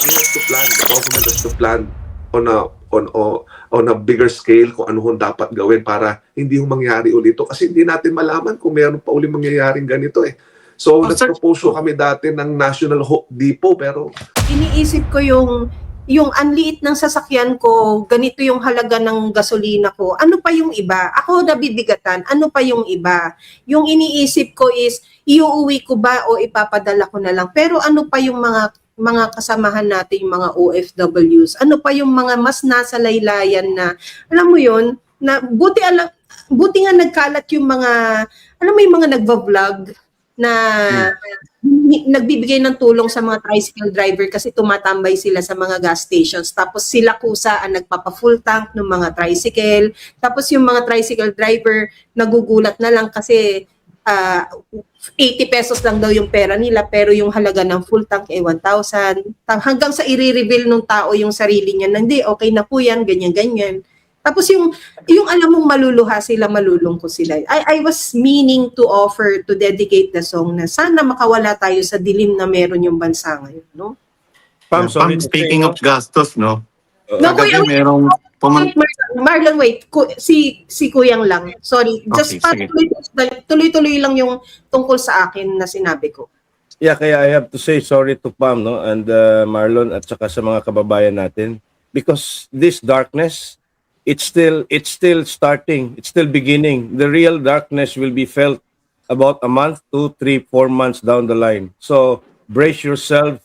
we have to plan. The government has to plan on a on a bigger scale kung ano hong dapat gawin para hindi hong mangyari ulit ito. Kasi hindi natin malaman kung meron pa uli mangyayaring ganito eh. So, nag-propose kami dati ng National Hope Depot pero iniisip ko yung anliit ng sasakyan ko, ganito yung halaga ng gasolina ko. Ano pa yung iba? Ako nabibigatan. Ano pa yung iba? Yung iniisip ko is, iuuwi ko ba o ipapadala ko na lang? Pero ano pa yung mga kasamahan natin, yung mga OFWs? Ano pa yung mga mas nasa laylayan na, alam mo yun, na buti nga nagkalat yung mga, alam mo yung mga nagva-vlog na nagbibigay ng tulong sa mga tricycle driver kasi tumatambay sila sa mga gas stations. Tapos sila kusa ang nagpapa-full tank ng mga tricycle. Tapos yung mga tricycle driver nagugulat na lang kasi 80 pesos lang daw yung pera nila pero yung halaga ng full tank ay 1,000. Hanggang sa i-reveal ng tao yung sarili niya na hindi, okay na po yan, ganyan-ganyan. Tapos yung alam mong maluluha sila, malulungkot sila. I was meaning to offer, to dedicate the song na sana makawala tayo sa dilim na meron yung bansa ngayon, no? Pam, sorry, Speaking of gastos, no? No, Kagabi Kuya, merong Marlon, wait. Si Kuyang lang. Sorry. Just Okay, sige. tuloy-tuloy lang yung tungkol sa akin na sinabi ko. Yeah, kaya I have to say sorry to Pam, no, and Marlon at saka sa mga kababayan natin because this darkness, it's still starting, it's still beginning. The real darkness will be felt about a month, 2, 3, 4 months down the line. So brace yourselves,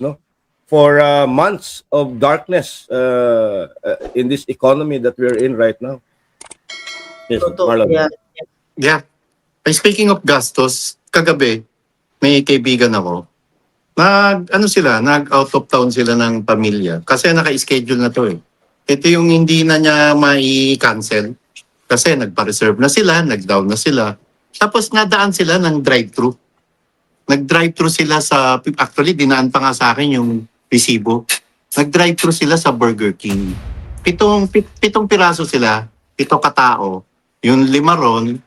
no, for months of darkness in this economy that we're in right now. Yes, Marlon. Yeah. Speaking of gastos, kagabi, may kaibigan ako. Nag-out of town sila ng pamilya. Kasi naka-schedule na to eh. Ito yung hindi na niya mai-cancel. Kasi nagpa-reserve na sila, nag-down na sila. Tapos nadaan sila ng drive-thru. Nag-drive-thru sila actually dinaan pa nga sa akin yung resibo. Nag-drive-thru sila sa Burger King. Pitong piraso sila, 7 katao. Yung 5 ron,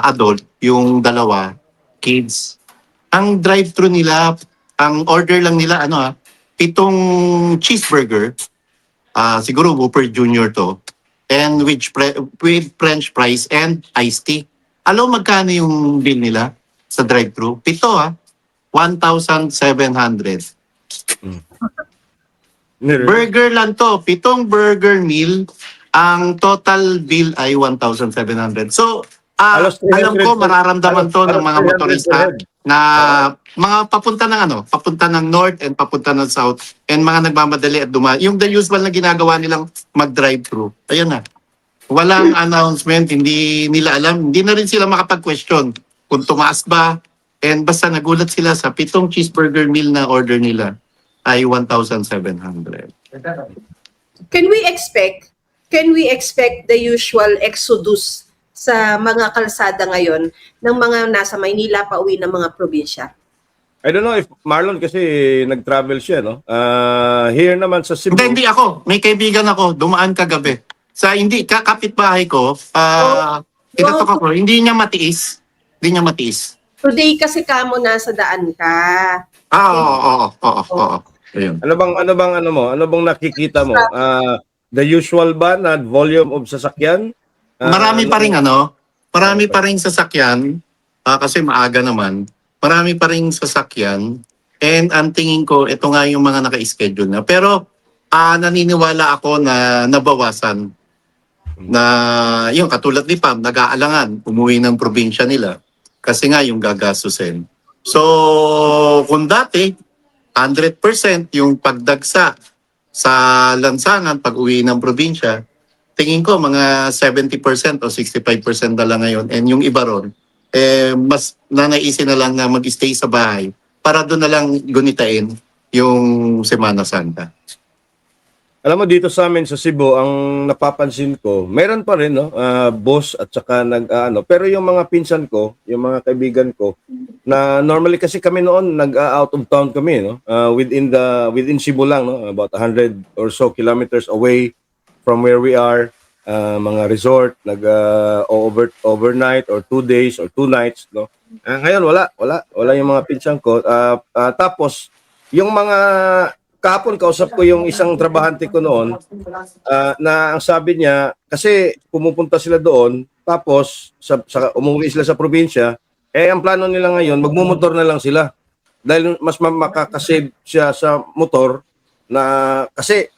adult, yung 2, kids. Ang drive-thru nila, ang order lang nila, 7 cheeseburger, siguro Whopper Junior to, and with French fries and iced tea. Alam mo magkano yung bill nila sa drive-thru? 7, 1,700. Burger lang to, 7 burger meal, ang total bill ay 1,700. So, Halos 300 alam ko mararamdaman to ng mga halos 300 motorista na mga papunta ng north and papunta ng south and mga nagmamadali at yung the usual na ginagawa nilang mag-drive-thru. Ayan na. Walang announcement, hindi nila alam, hindi na rin sila makapag-question kung tumaas ba. And basta nagulat sila sa 7 cheeseburger meal na order nila ay 1,700. Can we expect the usual exodus sa mga kalsada ngayon ng mga nasa Maynila pa uwi ng mga probinsya? I don't know if Marlon kasi nag-travel siya, no? Here naman sa Cebu. Hindi ako. May kaibigan ako, dumaan kagabi. Kapitbahay ko, tinatok ako, hindi niya matiis. Today kasi kamo nasa daan ka. Oo. Ayun. Ano bang nakikita mo? The usual ba na volume of sasakyan? Marami pa ring sasakyan, kasi maaga naman. Marami pa ring sasakyan. And ang tingin ko, ito nga yung mga naka-schedule na. Pero naniniwala ako na nabawasan. Na yung katulad ni Pam, nag-aalangan, umuwi ng probinsya nila. Kasi nga yung gagastusin. So, kung dati, 100% yung pagdagsa sa lansangan pag uwi ng probinsya, tingin ko mga 70% o 65% na lang ngayon. And yung iba ron, mas nanaisin na lang na mag-stay sa bahay para doon na lang gunitain yung Semana Santa. Alam mo dito sa amin sa Cebu, ang napapansin ko, meron pa rin no, boss at saka pero yung mga pinsan ko, yung mga kaibigan ko na normally kasi kami noon nag-out of town kami no, within Cebu lang no, about 100 or so kilometers away from where we are, mga resort, overnight or 2 days or 2 nights no. Ngayon wala yung mga pinsan ko. Tapos yung mga kahapon kausap ko yung isang trabahante ko noon na ang sabi niya kasi pumupunta sila doon tapos umuwi sila sa probinsya ang plano nila ngayon magmumotor na lang sila dahil mas makakasave siya sa motor na kasi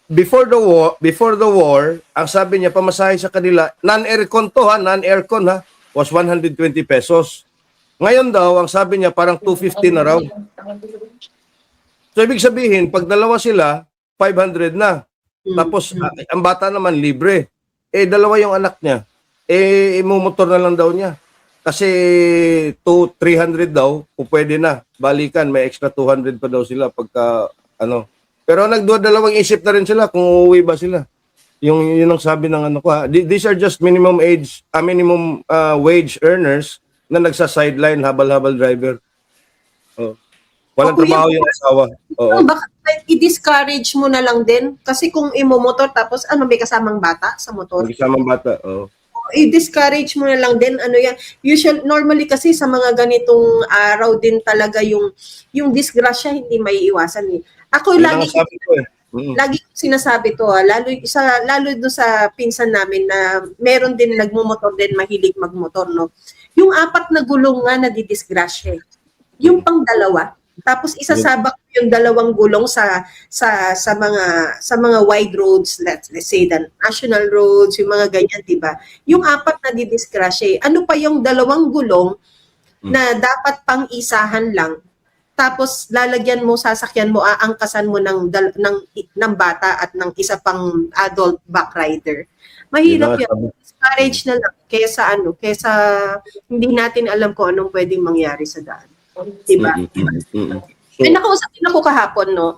before the war ang sabi niya pamasahe sa kanila non-aircon was 120 pesos. Ngayon daw ang sabi niya parang 250 na raw. So, ibig sabihin, pag dalawa sila, 500 na. Tapos, ang bata naman, libre. Dalawa yung anak niya. Imumotor na lang daw niya. Kasi, 300 daw, kung pwede na. Balikan, may extra 200 pa daw sila pagka, ano. Pero nagdalawang isip na rin sila kung uuwi ba sila. Yun ang sabi ng ano ko. These are just minimum wage earners na nagsa-sideline, habal-habal driver. Oh. Walang trabaho yung asawa. Oo. Baka i-discourage mo na lang din. Kasi kung imo-motor tapos may kasamang bata sa motor. May kasamang bata. Oo. I-discourage mo na lang din. Normally kasi sa mga ganitong araw din talaga yung disgrasya hindi may iwasan eh. Ako lagi lagi kong sinasabi to lalo do sa pinsan namin na meron din nagmumotor din mahilig magmotor no. Yung 4 na gulong nga na didisgrasya. Yung pang-2 tapos isasabak yung 2 gulong sa mga wide roads, let's say the national roads, yung mga ganyan, 'di ba? Yung 4 na didisgrasya. Ano pa yung 2 gulong na dapat pang isahan lang. Tapos lalagyan mo, sasakyan mo, aangkasan mo ng bata at ng isa pang adult back rider. Mahirap yan. Discourage na lang kaysa hindi natin alam kung anong pwedeng mangyari sa daan. Diba? May nakausap din ako kahapon, no?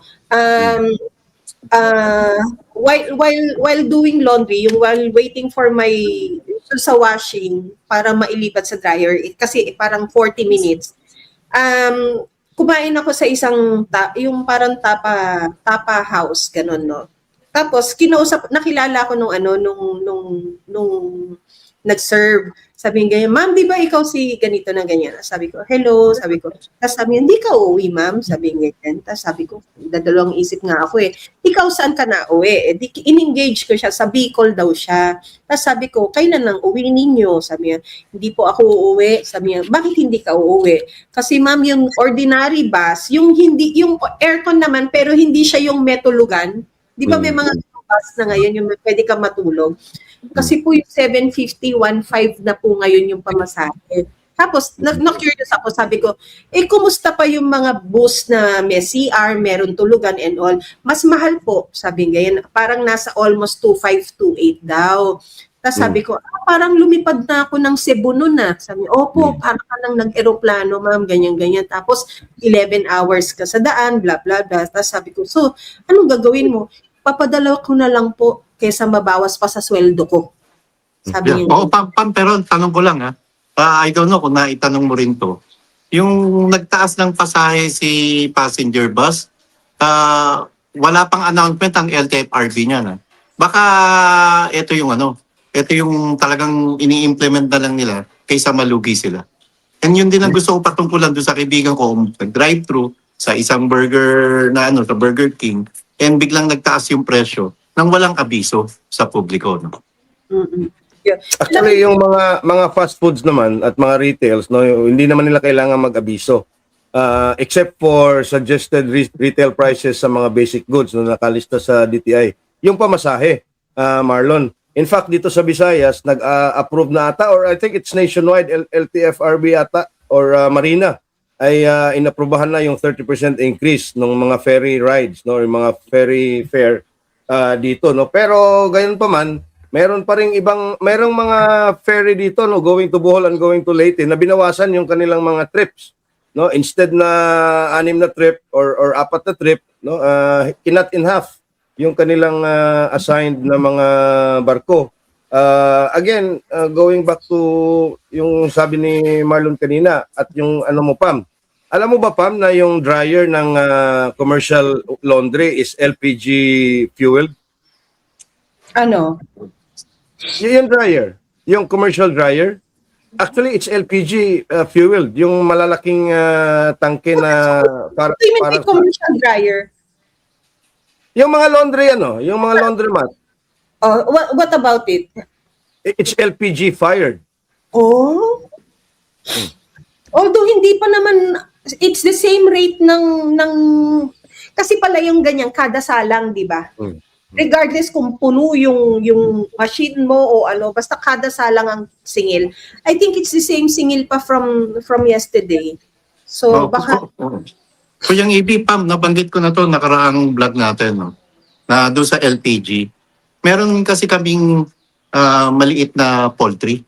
While doing laundry, while waiting for my sa washing para mailipat sa dryer, kasi parang 40 minutes, kumain ako sa isang, yung parang tapa house, ganun, no? Tapos, nakilala ko nung nag-serve. Sabi niya, ma'am, di ba ikaw si ganito na ganyan? Sabi ko, hello, sabi ko. Tapos sabi niya, hindi ka uwi, ma'am. Sabi niya, tapos sabi ko, dadalawang isip nga ako eh. Ikaw saan ka na uwi? In-engage ko siya, sa Bicol daw siya. Tapos sabi ko, kailan nang uwi ninyo? Sabi niya, hindi po ako uuwi. Sabi niya, bakit hindi ka uuwi? Kasi ma'am, yung ordinary bus, yung aircon naman, pero hindi siya yung metulugan. Di ba may mga bus na ngayon, yung pwede ka matulog? Kasi po yung 750, 1.5 na po ngayon yung pamasahe. Tapos, na-curious ako, sabi ko, kumusta pa yung mga bus na may CR, meron tulugan and all? Mas mahal po, sabi ngayon. Parang nasa almost 2.5, 2.8 daw. Tapos sabi ko, parang lumipad na ako ng Cebu nun na. Sabi, opo, parang ka nang nag-aeroplano, ma'am, ganyan-ganyan. Tapos, 11 hours ka sa daan, blah, blah, blah. Tapos sabi ko, so, anong gagawin mo? Papadala ko na lang po kaysa mabawas pa sa sweldo ko. Sabi niya. Oo, pero tanong ko lang I don't know kung naitanong mo rin to. Yung nagtaas ng pasahe si passenger bus, wala pang announcement ang LTFRB niya na. Baka ito yung talagang ini-implement na lang nila kaysa malugi sila. And yun din ang gusto ko patungkulan doon sa kaibigan ko, nag-drive-thru sa isang burger na sa Burger King, and biglang nagtaas yung presyo nang walang abiso sa publiko. No? Yeah. Actually, yung mga fast foods naman at mga retails, no, hindi naman nila kailangan mag-abiso. Except for suggested retail prices sa mga basic goods na nakalista sa DTI. Yung pamasahe, Marlon. In fact, dito sa Visayas, nag-approve na ata, or I think it's nationwide, LTFRB ata, or Marina, ay inaprubahan na yung 30% increase ng mga ferry rides, no, yung mga ferry fare dito, no. Pero gayon pa man, merong mga ferry dito, no, going to Bohol and going to Leyte na binawasan yung kanilang mga trips, no. Instead na 6 na trip or 4 na trip, no, kinat in half yung kanilang assigned na mga barko. Again, going back to yung sabi ni Marlon kanina at yung Pam. Alam mo ba, Pam, na yung dryer ng commercial laundry is LPG fueled? Ano? Yung dryer, yung commercial dryer, Actually, it's LPG fueled. Yung malalaking tangke na para, Ito yung para may commercial dryer. yung mga laundry yung mga laundromat, What about it? it's LPG fired. Oh. Although hindi pa naman, it's the same rate ng kasi pala yung ganyang kada salang, di ba? Mm. Regardless kung puno yung machine mo o ano, basta kada salang ang singil. I think it's the same singil pa from yesterday. So baka Kuyang EB, Pam, nabanggit ko na to nakaraang vlog natin, no? Na doon sa LPG. Meron kasi kaming maliit na poultry,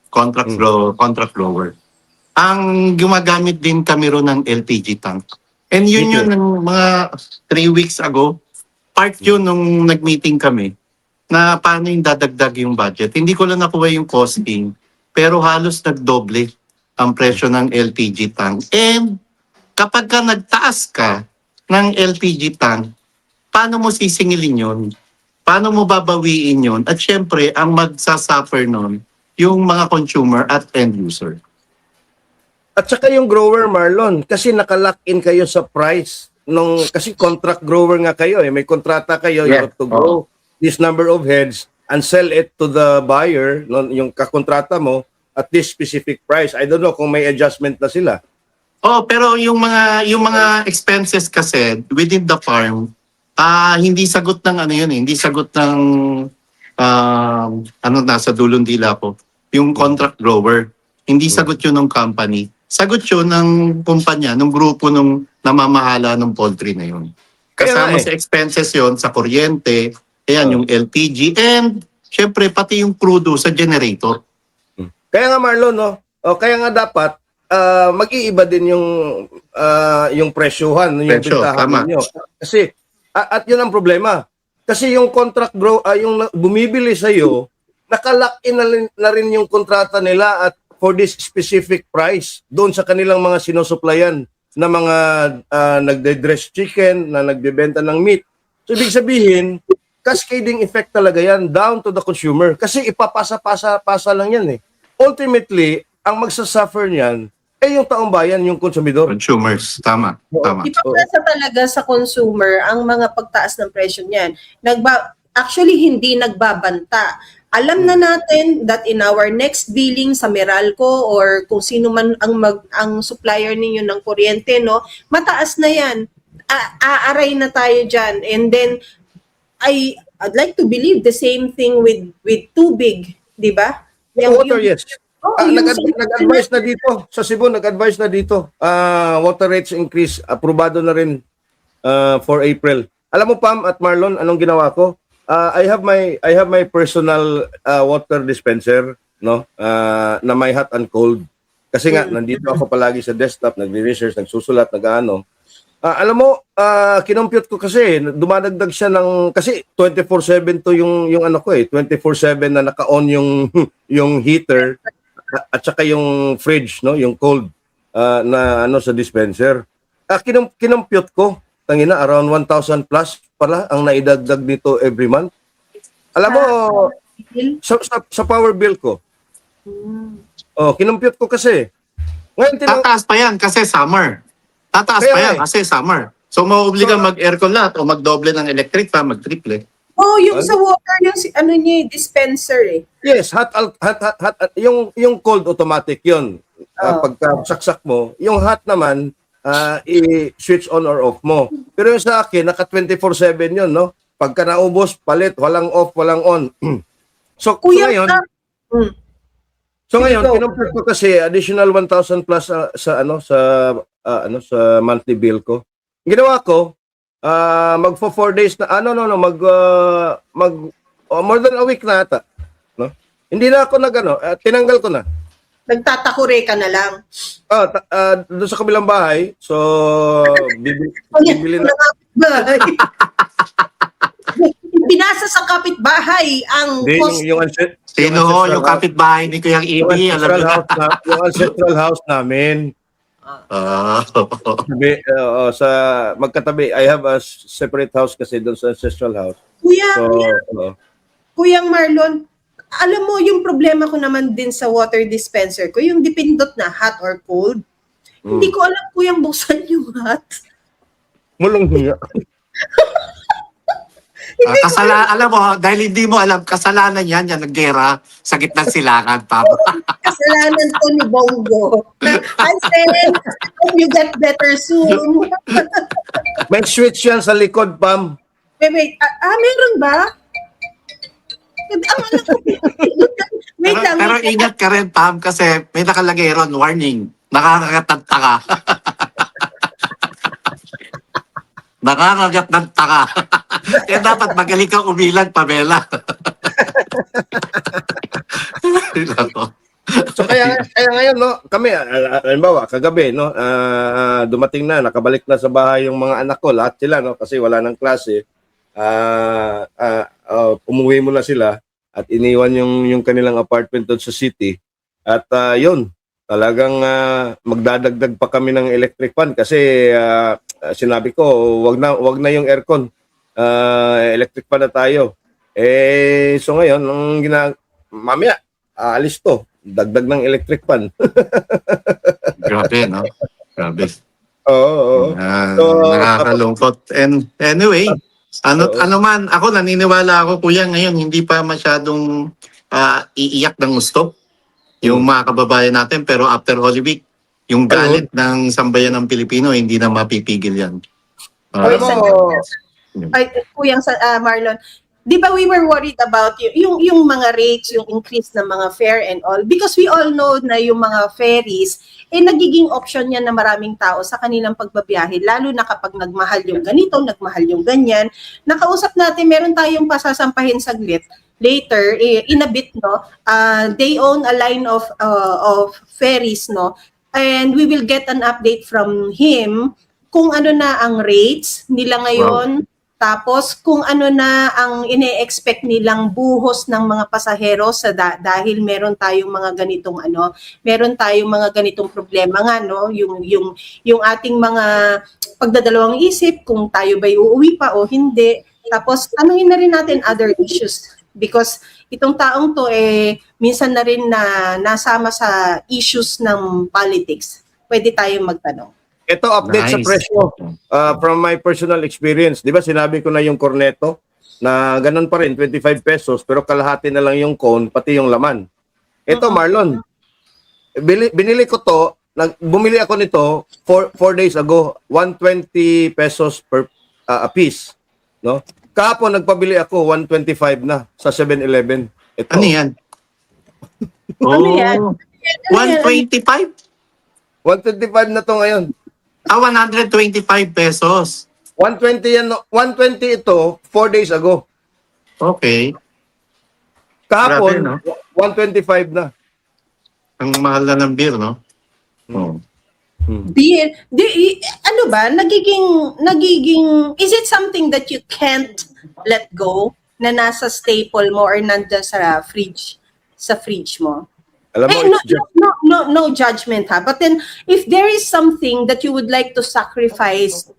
contract grower. Ang gumagamit din kami ron ng LPG tank. And yun ng mga 3 weeks ago, part yun nung nag-meeting kami na paano yung dadagdag yung budget. Hindi ko lang nakuha yung costing, pero halos nagdoble ang presyo ng LPG tank. And kapag ka nagtaas ka ng LPG tank, paano mo sisingilin yun? Paano mo babawiin yun? At syempre, ang magsasuffer nun, yung mga consumer at end user. At saka yung grower, Marlon, kasi nakalock in kayo sa price kasi contract grower nga kayo may kontrata kayo, you have to grow this number of heads and sell it to the buyer, yung kakontrata mo at this specific price. I don't know kung may adjustment na sila. Oh, pero yung mga expenses kasi within the farm, hindi sagot ng ano yun, hindi sagot ng nasa dulong dila ko, yung contract grower. Hindi sagot yun ng company. Sagot yun ng kumpanya, ng grupo ng namamahala ng poultry na yun. Kasama sa expenses yun, sa kuryente, yung LPG, and syempre pati yung crudo sa generator. Kaya nga Marlon, kaya nga dapat mag-iiba din yung presyuhan, yung bentahan niyo. Kasi at yun ang problema. Kasi yung contract yung bumibili sa iyo, nakalock in na rin yung kontrata nila at for this specific price doon sa kanilang mga sinusuplayan na mga nagde-dress chicken, na nagbebenta ng meat. So ibig sabihin, cascading effect talaga yan down to the consumer. Kasi ipapasa-pasa lang yan eh. Ultimately, ang magsasuffer niyan ay yung taong bayan, yung konsumidor. Consumers, tama. ipapasa talaga sa consumer ang mga pagtaas ng presyo niyan. Actually, hindi nagbabanta. Alam na natin that in our next billing sa Meralco or kung sino man ang supplier ninyo ng kuryente, no, mataas na yan. Aaray na tayo dyan. And then, I'd like to believe the same thing with tubig, di ba? Water, yes. Nag-advise na dito. Sa Cebu, nag-advise na dito. Water rates increase. Aprobado na rin for April. Alam mo, Pam at Marlon, anong ginawa ko? I have my personal water dispenser, no? Na may hot and cold. Kasi nga nandito ako palagi sa desktop, nagre-research, nagsusulat, nag-aano. Alam mo, kinompute ko kasi dumadagdag siya ng kasi 24/7 to yung ano ko 24/7 na naka-on yung heater at saka yung fridge, no, yung cold na ano sa dispenser. Kinompute ko, tangina around 1,000 plus pala ang naidagdag dito every month. Alam mo, sa power bill ko. Kinompute ko kasi. Ngayon, tataas pa yan kasi summer. Kasi summer. So, mauobligan mag-aircon lahat o magdoble ng electric pa, mag-triple. Yung sa water, yung dispenser eh. Yes, hot, yung cold automatic yun. Pagka saksak mo, yung hot naman, i-switch on or off mo. Pero yung sa akin, naka 24/7 yun, no? Pagka naubos, palit, walang off, walang on. So ngayon, kinumpute ko kasi additional 1,000 plus sa monthly bill ko. Ginawa ko, magfo 4 days na, more than a week na ata. No? Hindi na ako tinanggal ko na. Nagtatakure ka na lang. Doon sa kabilang bahay. So, bibili na. Pinasa sa kapitbahay ang cost. Sino yung kapitbahay ni Kuyang Ibi? Yung ancestral house namin. Magkatabi. I have a separate house kasi doon sa ancestral house. Kuyang Marlon, alam mo, yung problema ko naman din sa water dispenser ko, yung dipindot na hot or cold. Hindi ko alam ko yung buksan yung hot. Mulong hiya. Alam mo, dahil hindi mo alam, kasalanan yan naggera sa gitnang silangan, Pam. Kasalanan ko ni Bongo. I said, hope you get better soon. May switch yan sa likod, Pam. Wait. Meron ba? Ang alam ko. Wait lang. Pero ingat ka rin, Pam, kasi may nakalagay ron, warning, nakakagat ng taka. Nakakagat ng taka. Kaya dapat magaling kang umilag, Pamela. So kaya ngayon, no, kami, halimbawa, kagabi, no, dumating na, nakabalik na sa bahay yung mga anak ko, lahat sila, no, kasi wala nang klase. Umuwi muna sila at iniwan yung kanilang apartment doon sa city. At yun, talagang magdadagdag pa kami ng electric fan kasi sinabi ko, wag na yung aircon. Electric fan na tayo. So ngayon, mamaya, aalis to. Dagdag ng electric fan. Grabe, no? Grabe. Oo. Nakakalungkot. And anyway, ano man, ako naniniwala ako, kuya, ngayon hindi pa masyadong iiyak ng gusto yung mga kababayan natin, pero after Holy Week, yung galit ng sambayan ng Pilipino, hindi na mapipigil yan. Alam mo, Ay, Kuyang Marlon, di ba we were worried about yung mga rates, yung increase ng mga fare and all, because we all know na yung mga ferries, nagiging option yan na maraming tao sa kanilang pagbabiyahe, lalo na kapag nagmahal yung ganito, nagmahal yung ganyan. Nakausap natin, meron tayong pasasampahin saglit, later, in a bit, no, they own a line of ferries, no, and we will get an update from him kung ano na ang rates nila ngayon. Wow. Tapos kung ano na ang ine-expect nilang buhos ng mga pasahero dahil meron tayong mga ganitong problema nga, no, yung ating mga pagdadalawang isip kung tayo ba'y uuwi pa o hindi. Tapos tanungin na rin natin other issues because itong taong to minsan na rin na nasama sa issues ng politics. Pwede tayong magtanong. Ito, update sa presyo. From my personal experience, di ba sinabi ko na yung corneto na ganun pa rin, 25 pesos, pero kalahati na lang yung cone, pati yung laman. Ito, Marlon, binili ko to, bumili ako nito 4 days ago, 120 pesos per a piece. No? Kahapon, nagpabili ako, 125 na sa 7-Eleven. Ito. Ano yan? Ano yan? 125? 125 na to ngayon. 125 pesos. 120 yan, 120 ito 4 days ago. Okay. Kahapon, Grabe, no? 125 na. Ang mahal na ng beer, no? Oh. Beer, ano ba, nagiging, is it something that you can't let go na nasa staple mo or nandun sa fridge mo? Alam mo, no judgment ha. But then, if there is something that you would like to sacrifice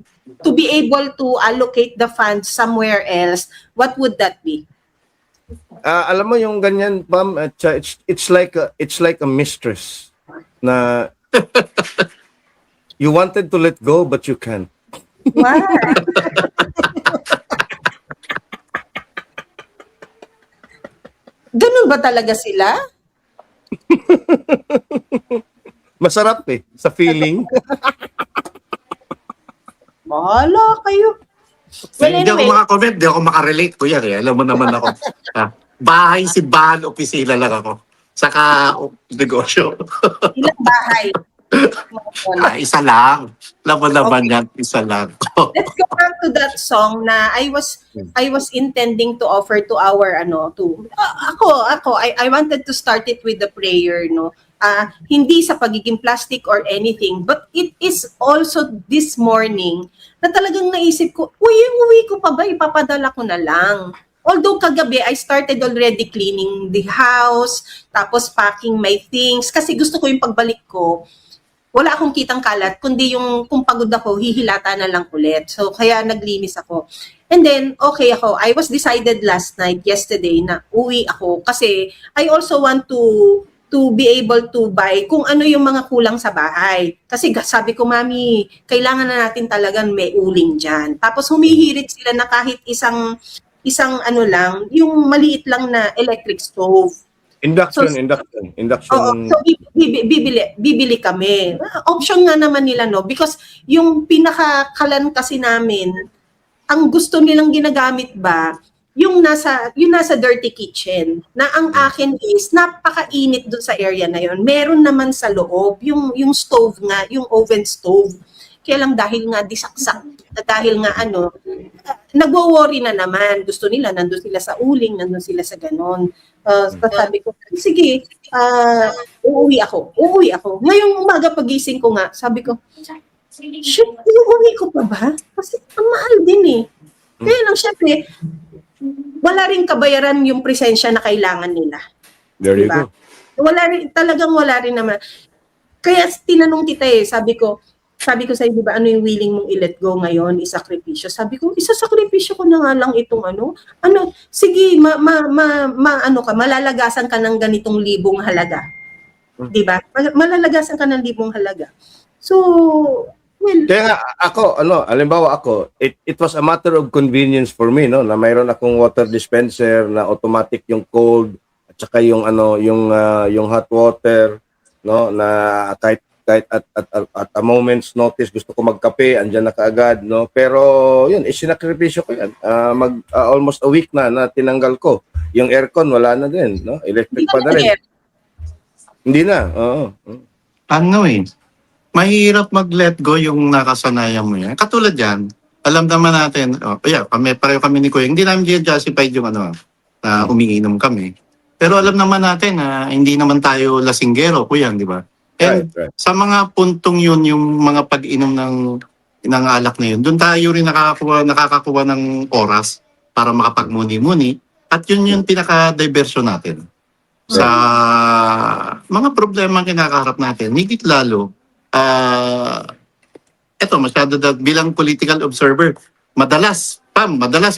to be able to allocate the funds somewhere else, what would that be? alam mo yung ganyan, Pam, it's like a mistress na you wanted to let go but you can't. Wow. Ganun ba talaga sila? Masarap sa feeling. Bahala kayo. Well, Hindi ako anyway, makakomment, hindi ako makarelate, kuya. Alam mo naman ako. Bahay, simbahan, opisina lang ako. Saka negosyo. ilang bahay? Isa lang. Alam mo naman yan, isa lang. Let's go back to that song na I was intending to offer to our I wanted to start it with the prayer, no. Hindi sa pagiging plastic or anything, but it is also this morning na talagang naisip ko, uwi ko pa ba, ipapadala ko na lang. Although kagabi, I started already cleaning the house, tapos packing my things, kasi gusto ko yung pagbalik ko, wala akong kitang kalat, kundi yung kung pagod ako, hihilata na lang ulit. So, kaya naglinis ako. And then, okay ako. I was decided yesterday, na uwi ako kasi I also want to be able to buy kung ano yung mga kulang sa bahay. Kasi sabi ko, Mami, kailangan na natin talagang may uling dyan. Tapos humihirit sila na kahit isang ano lang, yung maliit lang na electric stove. Induction. Oo, so bibili kami. Option nga naman nila, no? Because yung pinaka-kalan kasi namin, ang gusto nilang ginagamit ba, yung nasa dirty kitchen, na ang akin is napakainit doon sa area na yon. Meron naman sa loob yung stove nga, yung oven stove. Kaya lang dahil nga disaksak, dahil nga nagwo-worry na naman. Gusto nila, nandun sila sa uling, nandun sila sa ganon. Sabi ko, sige, uuwi ako. Ngayong umaga pagising ko nga, sabi ko, shit, uuwi ko pa ba? Kasi ang mahal din eh. Kaya lang, syempre, wala rin kabayaran yung presensya na kailangan nila. There you Diba? go. Wala rin naman. Kaya tinanong kita sabi ko sa'yo, di ba, ano yung willing mong i-let go ngayon, isakripisyo? Sabi ko, isasakripisyo ko na nga lang itong sige, malalagasan ka ng ganitong libong halaga. Di ba? Malalagasan ka ng libong halaga. So, well, Kaya nga, ako, halimbawa ako, it was a matter of convenience for me, no, na mayroon akong water dispenser na automatic yung cold at saka yung yung hot water, no, na kahit at a moment's notice gusto ko magkape, andyan na kaagad, no. Pero yun, isinakripisyo ko yan. Almost a week na tinanggal ko. Yung aircon wala na din, no. Electric pa na rin. Hindi na. Oo. Mahirap mag-let go yung nakasanayan mo yan. Katulad yan, alam naman natin, pareho kami ni Kuya, hindi namin justified yung na umiinom kami. Pero alam naman natin na hindi naman tayo lasinggero, Kuya, di ba? And Right. sa mga puntong yun, yung mga pag-inom ng alak na yun, doon tayo rin nakakakuha ng oras para makapagmuni-muni. At yun yung pinaka-diversion natin sa mga problema kinakaharap natin. Higit lalo, bilang political observer, madalas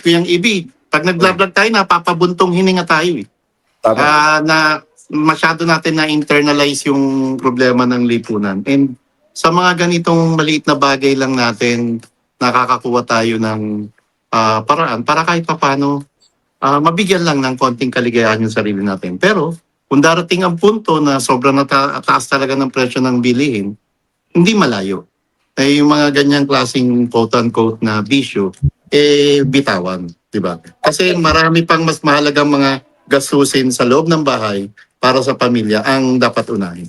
Kuyang Ibi, pag nagblablag tayo, napapabuntong hininga tayo. Tama. Na masyado natin na-internalize yung problema ng lipunan. And sa mga ganitong maliit na bagay lang natin, nakakakuha tayo ng paraan para kahit papano mabigyan lang ng konting kaligayahan yung sarili natin. Pero kung darating ang punto na sobrang taas talaga ng presyo ng bilihin, hindi malayo. Yung mga ganyang klaseng quote-unquote na bisyo, bitawan. Diba? Kasi marami pang mas mahalagang mga gastusin sa loob ng bahay para sa pamilya ang dapat unahin.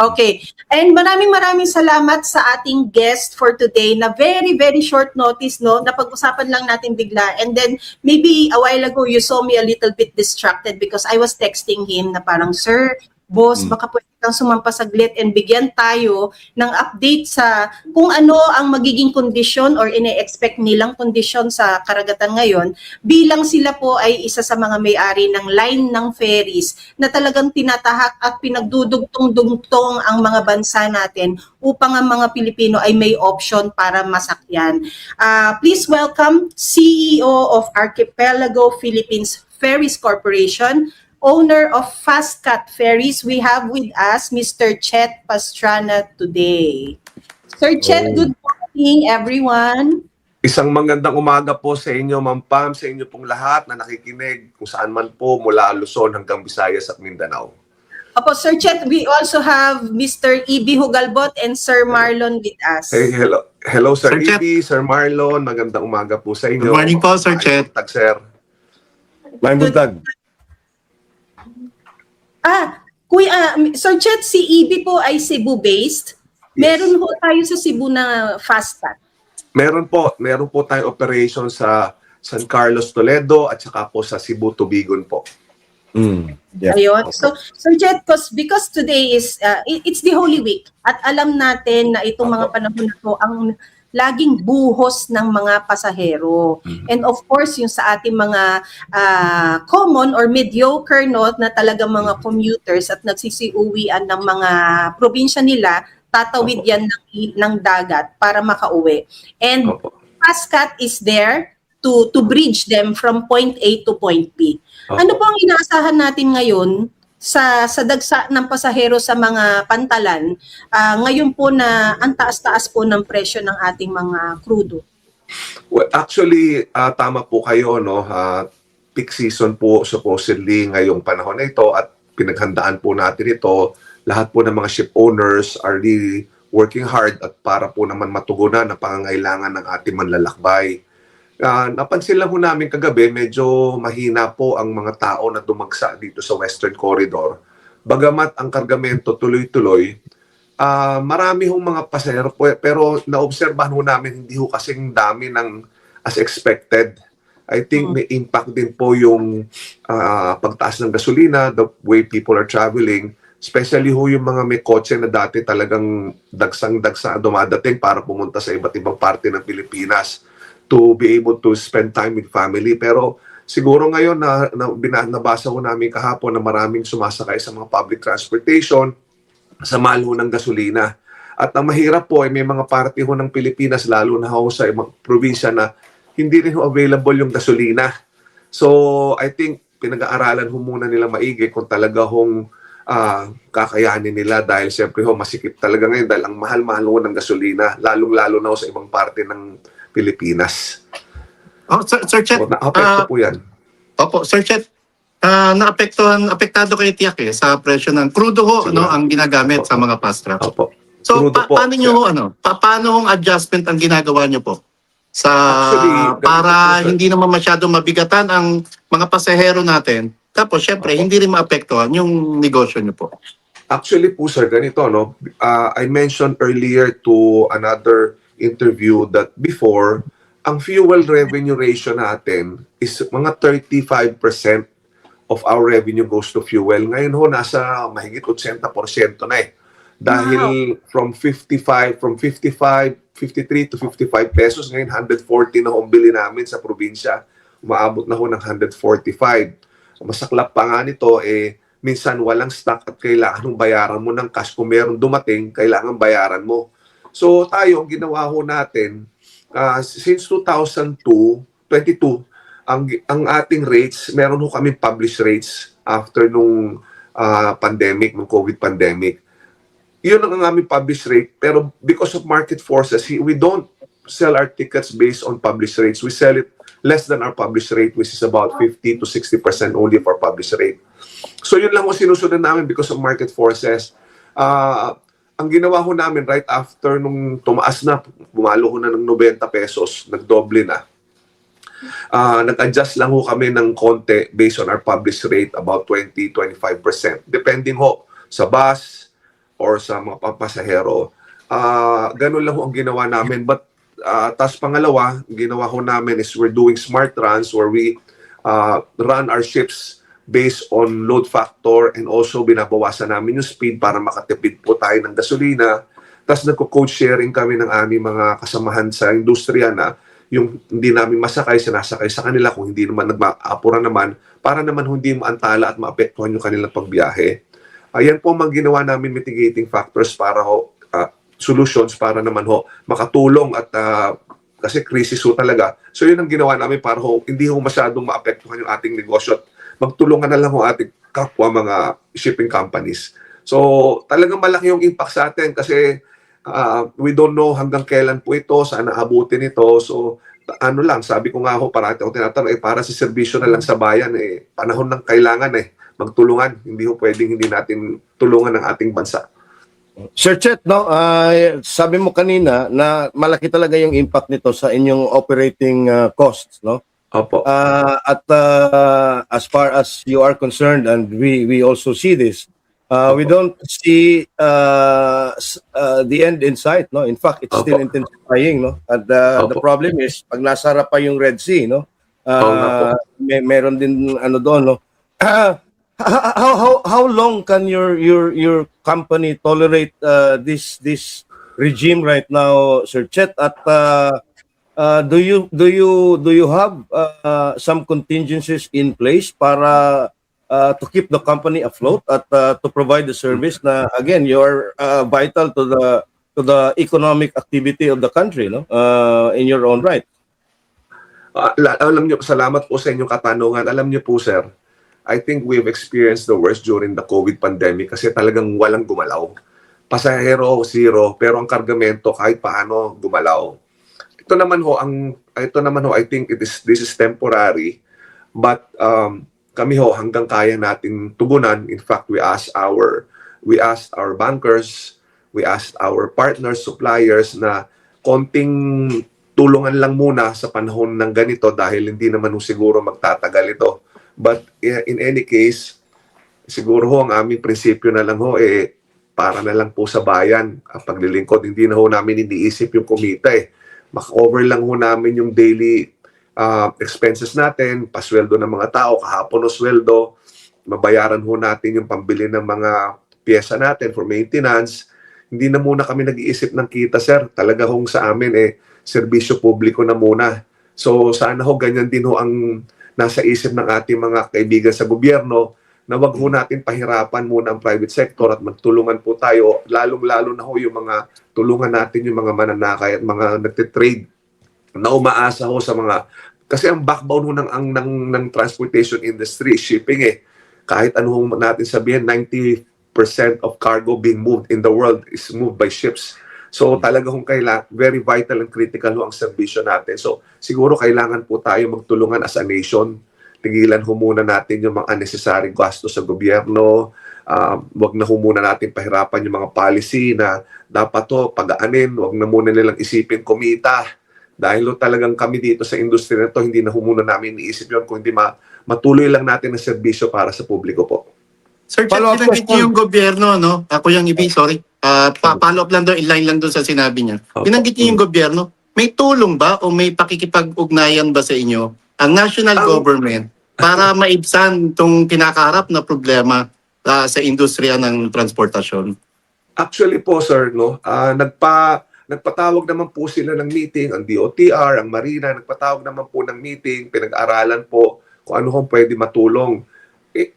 okay. And maraming salamat sa ating guest for today na very, very short notice, no? Napag-usapan lang natin bigla. And then, maybe a while ago, you saw me a little bit distracted because I was texting him na parang, Sir, boss, baka pwede kang sumampa saglit and bigyan tayo ng update sa kung ano ang magiging kondisyon or ine-expect nilang kondisyon sa karagatan ngayon bilang sila po ay isa sa mga may-ari ng line ng ferries na talagang tinatahak at pinagdudugtong-dugtong ang mga bansa natin upang ang mga Pilipino ay may option para masakyan. Please welcome CEO of Archipelago Philippines Ferries Corporation, owner of Fast Cut Ferries. We have with us Mr. Chet Pastrana today. Sir Chet, good morning everyone. Isang magandang umaga po sa inyo, Ma'am Pam, sa inyo pong lahat na nakikinig kung saan man po mula Luzon hanggang Visayas at Mindanao. Opo, Sir Chet, we also have Mr. Ibi Hugalbot and Sir Marlon with us. Hey, hello Sir Sir Chet. Ibi, Sir Marlon, magandang umaga po sa inyo. Good morning po, Sir Chet. Sir. May buntag. Sir Chet, si Ibi po ay Cebu-based. Meron ho tayo sa Cebu na Fast Cut. Meron po tayong operation sa San Carlos, Toledo at saka po sa Cebu, Tubigon po. Yeah. Ayun. So, Sir Chet, because today is, it's the Holy Week at alam natin na itong mga panahon na to ang laging buhos ng mga pasahero. And of course, yung sa ating mga common or mediocre, no, na talagang mga commuters at nagsisiuwian ng mga probinsya nila tatawid Opo. yan ng dagat para makauwi. And Opo. FastCat is there to bridge them from point A to point B. Opo. Ano po ang inaasahan natin ngayon sa dagsa ng pasahero sa mga pantalan, ngayon po na ang taas-taas po ng presyo ng ating mga krudo? Well, actually, tama po kayo, no? Peak season po supposedly ngayong panahon na ito at pinaghandaan po natin ito. Lahat po ng mga ship owners are really working hard at para po naman matugunan ang pangangailangan ng ating manlalakbay. Napansin lang po namin kagabi, medyo mahina po ang mga tao na dumagsa dito sa Western Corridor. Bagamat ang kargamento tuloy-tuloy, marami hong mga pasahero po, pero naobserbahan ho namin hindi ho kasing dami ng as expected. I think may impact din po yung pagtaas ng gasolina, the way people are traveling, especially ho yung mga may kotse na dati talagang dagsang-dagsa dumadating para pumunta sa iba't ibang parte ng Pilipinas to be able to spend time with family. Pero siguro ngayon nabasa ko namin kahapon na maraming sumasakay sa mga public transportation sa mahal ho ng gasolina. At ang mahirap po ay may mga parte ho ng Pilipinas, lalo na ho sa ibang probinsya na hindi rin ho available yung gasolina. So I think pinag-aaralan ho muna nila maigi kung talaga hong kakayanin nila dahil siyempre ho masikip talaga ngayon dahil ang mahal-mahal ho ng gasolina, lalong-lalo na ho sa ibang parte ng Pilipinas. Oh, Sir Chet, So, na-apekto po yan. opo, Sir Chet, apektado kayo tiyak sa presyo ng crudo ho, Sige. ang ginagamit Opo. sa mga fast track. Opo. So, Crudo po, paano nyo paano hong adjustment ang ginagawa nyo po? Actually, ganito Para po, sir. hindi naman masyadong mabigatan ang mga pasahero natin. Tapos, syempre, Opo. hindi rin maapektuhan yung negosyo nyo po. Actually po sir, ganito no. I mentioned earlier to another interview that before, ang fuel revenue ratio natin is mga 35% of our revenue goes to fuel. Ngayon ho, nasa mahigit 80% na eh. Dahil from 53 to 55 pesos, ngayon 140 na ho ang bili namin sa probinsya. Umaabot na ho ng 145. Masaklap pa nga nito, minsan walang stock at kailangan mong bayaran mo ng cash. Kung meron dumating, kailangan bayaran mo. So tayo, ang ginawa ho natin, since 2022, ang ating rates, meron ho kami published rates after nung pandemic, nung COVID pandemic. Yun ang aming published rate. Pero because of market forces, we don't sell our tickets based on published rates. We sell it less than our published rate, which is about 50 to 60% only for published rate. So yun lang ho sinusunod namin because of market forces. Ang ginawa ho namin right after nung tumaas na, bumalo ho na ng 90 pesos, nagdoble na. Nag-adjust lang ho kami ng konti based on our published rate, about 20-25%. Depending ho sa bus or sa mga pasahero. Ganun lang ho ang ginawa namin. But tas pangalawa, ginawa ho namin is we're doing smart runs where we run our ships based on load factor and also binabawasan namin yung speed para makatipid po tayo ng gasolina. Tapos nagko-code sharing kami ng aming mga kasamahan sa industriya na yung hindi namin masakay, sinasakay sa kanila kung hindi naman nagmaapura naman para naman hindi maantala at maapektuhan yung kanilang pagbiyahe. Ayan po mga ginawa namin mitigating factors para ho, solutions para naman ho makatulong at kasi crisis ho talaga. So yun ang ginawa namin para ho hindi ho masyadong maapektuhan yung ating negosyo at magtulungan na lang ho ating kapwa mga shipping companies. So talagang malaki yung impact sa atin kasi we don't know hanggang kailan po ito, saan naabutin ito. So ano lang, sabi ko nga ho, parati ako tinatanong, para sa serbisyo na lang sa bayan, panahon ng kailangan magtulungan. Hindi ho pwedeng hindi natin tulungan ng ating bansa. Sir Chet, no, sabi mo kanina na malaki talaga yung impact nito sa inyong operating costs, no? Opo. At as far as you are concerned, and we also see this, we don't see the end in sight, no? In fact, it's still Opo. intensifying, no? And the Opo. problem is pag nasara pa yung Red Sea, no? Oo nga po. Meron din ano doon, no? How long can your company tolerate this regime right now, Sir Chet? At do you have some contingencies in place para to keep the company afloat at to provide the service na again you're vital to the economic activity of the country, no, in your own right. Alam niyo, salamat po sa inyong katanungan. Alam niyo po, sir, I think we've experienced the worst during the COVID pandemic kasi talagang walang gumalaw. Pasahero, zero, pero ang kargamento kahit paano gumalaw. Ito naman ho, I think this is temporary, but kami ho hanggang kaya natin tugunan. In fact, we asked our bankers, we asked our partners, suppliers na konting tulungan lang muna sa panahon ng ganito dahil hindi naman siguro magtatagal ito. But in any case, siguro ho ang aming prinsipyo na lang ho para na lang po sa bayan ang paglilingkod. Hindi na ho namin iniisip yung kumita Maka-cover lang ho namin yung daily expenses natin, pasweldo ng mga tao, kahapon o sweldo, mabayaran ho natin yung pambili ng mga pyesa natin for maintenance. Hindi na muna kami nag-iisip ng kita, sir. Talaga hong sa amin serbisyo publiko na muna. So sana ho ganyan din ho ang nasa isip ng ating mga kaibigan sa gobyerno na wag ho natin pahirapan muna ang private sector at magtulungan po tayo, lalong-lalo na ho yung mga tulungan natin yung mga mananakay at mga nagtitrade na umaasa ho sa mga, kasi ang backbone ho ng transportation industry, shipping Kahit ano ho natin sabihin, 90% of cargo being moved in the world is moved by ships. So talaga hong very vital and critical ho ang serbisyo natin. So siguro kailangan po tayo magtulungan as a nation. Tigilan ho muna natin yung mga unnecessary gastos sa gobyerno. Wag na ho muna natin pahirapan yung mga policy na dapat to pagaanin. Wag na muna nilang isipin kumita. Dahil ho talagang kami dito sa industry na to, hindi na ho muna namin iniisip yun kung hindi matuloy lang natin ang serbisyo para sa publiko po. Sir, Follow-up pinanggit question. niyo yung gobyerno, no? Ako yung sorry. Follow up lang doon, inline lang doon sa sinabi niya. Opo. Pinanggit niyo yung gobyerno. May tulong ba o may pakikipag-ugnayan ba sa inyo ang national government para maibsan itong kinakaharap na problema sa industriya ng transportasyon? Actually po, sir, nagpatawag naman po sila ng meeting, ang DOTR, ang Marina, nagpatawag naman po ng meeting, pinag-aralan po kung ano kung pwede matulong.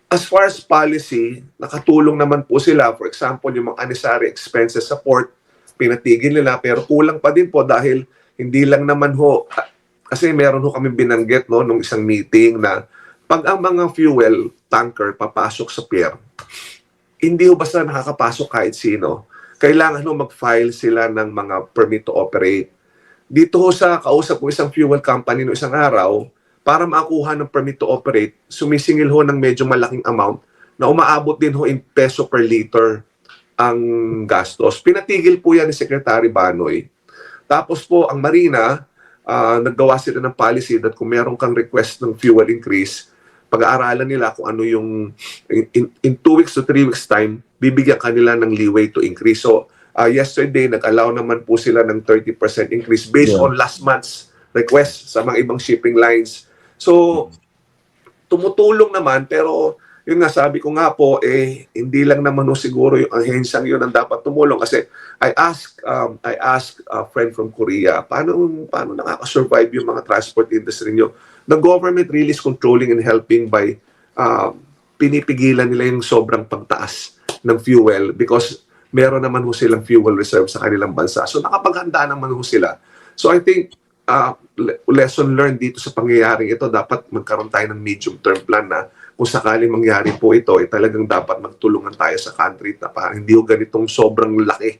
As far as policy, nakatulong naman po sila. For example, yung mga unnecessary expenses sa port, pinatigil nila, pero kulang pa din po dahil hindi lang naman ho, kasi meron ho kami binanggit nung isang meeting na pag ang mga fuel tanker papasok sa pier, hindi ho basta nakakapasok kahit sino. Kailangan ho mag-file sila ng mga permit to operate. Dito ho sa kausap ko isang fuel company no isang araw, para makuha ng permit to operate, sumisingil ho ng medyo malaking amount na umaabot din ho in peso per liter ang gastos. Pinatigil po yan ni Secretary Banoy. Tapos po ang Marina, naggawa sila ng policy that kung meron kang request ng fuel increase, pag-aaralan nila kung ano yung in 2 weeks to 3 weeks time, bibigyan kanila ng leeway to increase. So yesterday, nag-allow naman po sila ng 30% increase based on last month's request sa mga ibang shipping lines. So, tumutulong naman, pero yun nga, sabi ko nga po, hindi lang naman siguro yung ahensyang yun ang dapat tumulong. Kasi I asked a friend from Korea, paano nakaka-survive yung mga transport industry nyo? The government really is controlling and helping by pinipigilan nila yung sobrang pagtaas ng fuel because meron naman ho silang fuel reserve sa kanilang bansa. So, nakapaghanda naman ho sila. So, I think lesson learned dito sa pangyayaring ito, dapat magkaroon tayo ng medium-term plan na kung sakaling mangyari po ito, talagang dapat magtulungan tayo sa country na parang hindi ho ganitong sobrang laki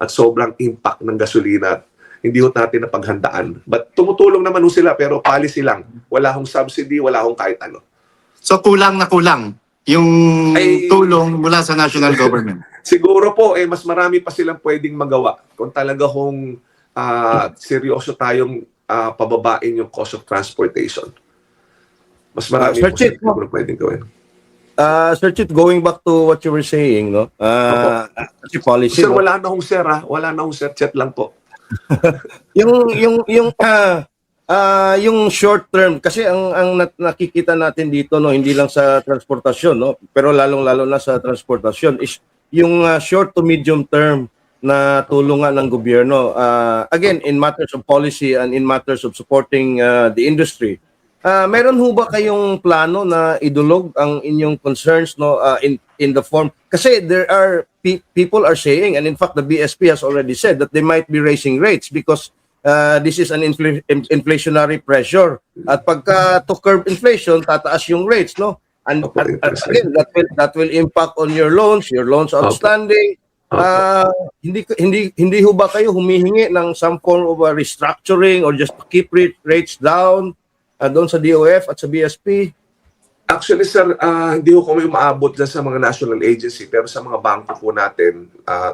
at sobrang impact ng gasolina. Hindi ho natin napaghandaan. But tumutulong naman ho sila, pero policy lang. Wala hong subsidy, wala hong kahit ano. So kulang na kulang yung tulong mula sa national government. Siguro po, mas marami pa silang pwedeng magawa kung talaga hong seryoso tayong pababain yung cost of transportation. Mas marami Sir po Chit, siguro pwedeng gawin. Sir Chit, going back to what you were saying, no? Kasi policy, Sir, no? wala na hong sir, wala na hong sir, chat lang po. yung short term kasi ang nakikita natin dito, no, hindi lang sa transportasyon, no, pero lalong-lalo na sa transportasyon is yung short to medium term na tulungan ng gobyerno, again in matters of policy and in matters of supporting the industry. Meron ho ba kayong plano na idulog ang inyong concerns no in the form kasi there are people are saying, and in fact the BSP has already said that they might be raising rates because this is an inflationary pressure at pagka to curb inflation tataas yung rates no, and Opo, interest rate. again that will impact on your loans outstanding. Hindi ho ba kayo humihingi ng some form of a restructuring or just to keep rates down doon sa DOF at sa BSP? Actually, sir, hindi ko kami umaabot dyan sa mga national agency, pero sa mga bangko po natin,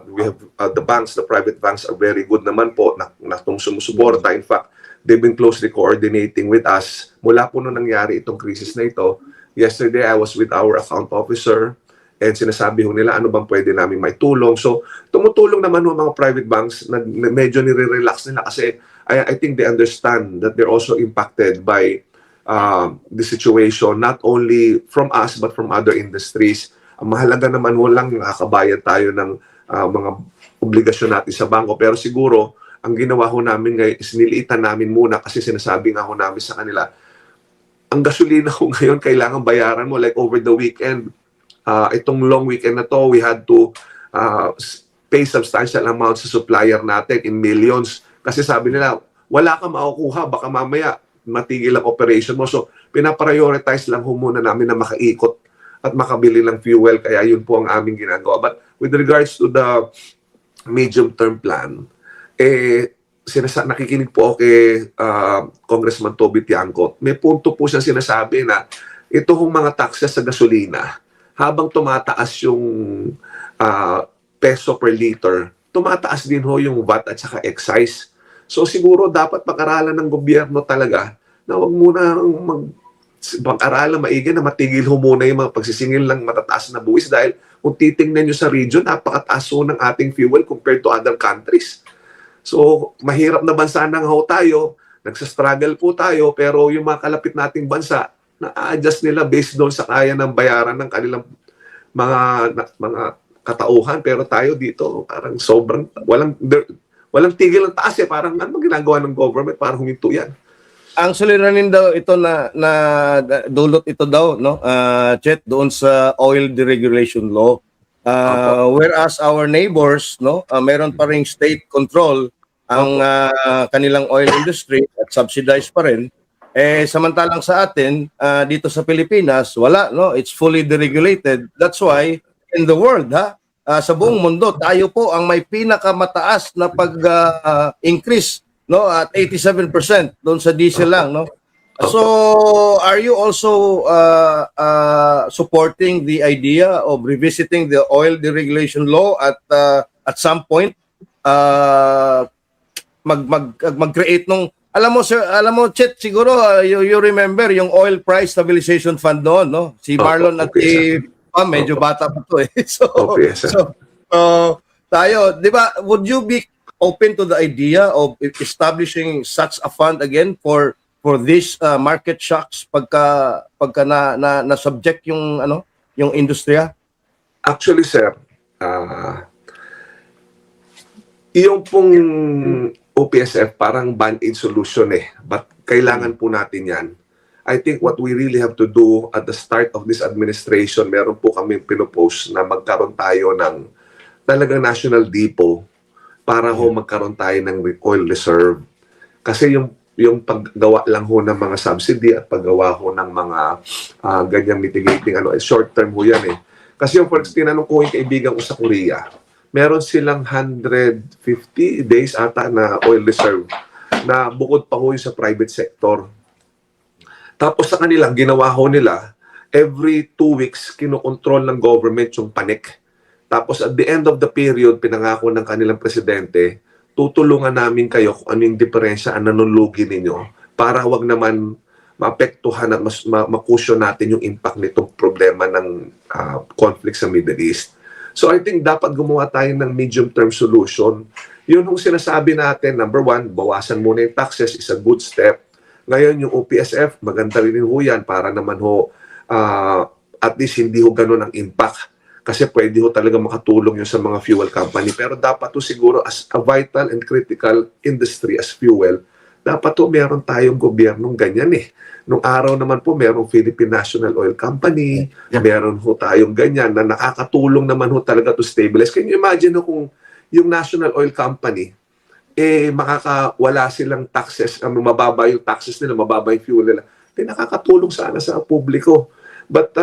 we have the banks, the private banks are very good naman po na sumusuporta. In fact, they've been closely coordinating with us mula po nung nangyari itong crisis na ito. Yesterday, I was with our account officer and sinasabi ho nila ano bang pwede namin maitulong. So, tumutulong naman ho mga private banks na medyo nire-relax nila kasi I think they understand that they're also impacted by the situation, not only from us but from other industries. Ang mahalaga naman ho lang nakakabayad tayo ng mga obligasyon natin sa bangko. Pero siguro, ang ginawa ho namin ngayon is niliitan namin muna kasi sinasabi nga ho namin sa kanila, ang gasolina ho ngayon kailangan bayaran mo like over the weekend. Itong long weekend na to, we had to pay substantial amounts sa supplier natin in millions. Kasi sabi nila, wala ka makukuha, baka mamaya matigil ang operation mo. So, pinaprioritize lang ho muna namin na makaikot at makabili ng fuel. Kaya yun po ang aming ginagawa. But with regards to the medium-term plan, nakikinig po ako kay Congressman Toby Tiangco. May punto po siya sinasabi na ito hong mga taxes sa gasolina, habang tumataas yung peso per liter, tumataas din ho yung VAT at saka excise. So siguro dapat pag-aralan ng gobyerno talaga na wag muna pag-aralan maigi na matigil ho muna yung mga pagsisingil ng matataas na buwis dahil kung titingnan nyo sa region, napakataas ho ng ating fuel compared to other countries. So mahirap na bansa na ho tayo, nagsastruggle po tayo, pero yung mga kalapit nating bansa, na-adjust nila based doon sa kaya ng bayaran ng kanilang mga katauhan. Pero tayo dito, parang sobrang, walang tigil ang taas parang ano ginagawa ng government para huminto yan. Ang suliranin daw ito na dulot ito daw no Chet doon sa oil deregulation law whereas our neighbors no meron pa ring state control ang kanilang oil industry at subsidized pa rin samantalang sa atin dito sa Pilipinas wala no, it's fully deregulated. That's why in the world sa buong mundo, tayo po ang may pinakamataas na pag-increase no at 87% doon sa diesel lang no. So are you also supporting the idea of revisiting the oil deregulation law at some point mag-create nung alam mo Chet siguro you remember yung oil price stabilization fund doon no, si Marlon at medyo bata pa to So, tayo, di ba, would you be open to the idea of establishing such a fund again for these market shocks pagka na subject yung yung industriya? Actually, sir, yung pong OPSF parang band-aid solution but kailangan po natin yan. I think what we really have to do at the start of this administration, meron po kami pinopose na magkaroon tayo ng talagang national depot para ho magkaroon tayo ng oil reserve. Kasi yung paggawa lang ho ng mga subsidy at paggawa ho ng mga ganyang mitigating short term ho yan Kasi yung first tinanong ko yung kaibigan ko sa Korea, meron silang 150 days ata na oil reserve na bukod pa ho yung sa private sector. Tapos sa kanilang, ginawa ho nila, every 2 weeks, kinokontrol ng government yung panik. Tapos at the end of the period, pinangako ng kanilang presidente, tutulungan namin kayo kung anong diferensya ang nanulugi ninyo para wag naman maapektuhan at makusyon natin yung impact nitong problema ng conflict sa Middle East. So I think dapat gumawa tayo ng medium-term solution. Yun yung sinasabi natin, number 1, bawasan muna yung taxes is a good step. Ngayon, yung OPSF, maganda rin ho yan para naman ho, at least hindi ho ganun ang impact. Kasi pwede ho talaga makatulong yun sa mga fuel company. Pero dapat ho siguro as a vital and critical industry as fuel, dapat po meron tayong gobyernong ganyan eh. Nung araw naman po, merong Philippine National Oil Company, Yeah. meron ho tayong ganyan na nakakatulong naman ho talaga to stabilize. Can you imagine ho kung yung National Oil Company, makakawala silang taxes, mababa yung taxes nila, mababa yung fuel nila, nakakatulong sana sa publiko. But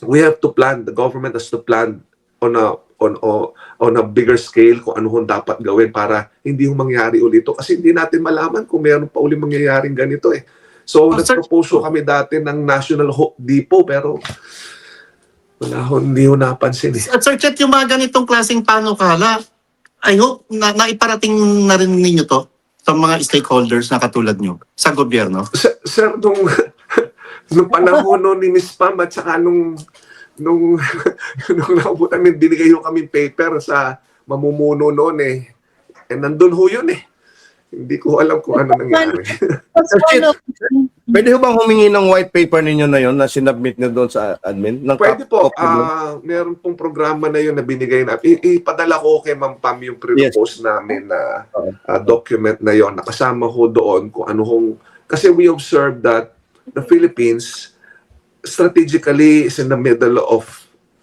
we have to plan, the government has to plan on a bigger scale kung ano dapat gawin para hindi mangyari ulit ito. Kasi hindi natin malaman kung meron pa uli mangyayaring ganito eh. So, nag-propose kami dati ng National Hope Depot pero hindi ho napansin eh. At Sir Chet, yung mga ganitong klaseng panukala, I hope na naiparating na rin ninyo to sa mga stakeholders na katulad nyo sa gobyerno. Sir, nung panahon nun ni Miss Pam at saka nung naubutan, binigay ho kami paper sa mamumuno noon eh. Nandun ho yun eh. Hindi ko alam kung ano nangyari. Sir Chit, pwede ho bang humingi ng white paper ninyo na yon na sinubmit nyo doon sa admin? Pwede po. Meron pong programa na yun na binigay na. Ipadala ko kay Ma'am Pam yung pre-post namin na document na yon. Nakasama ho doon kung ano hong... Kasi we observed that the Philippines strategically is in the middle of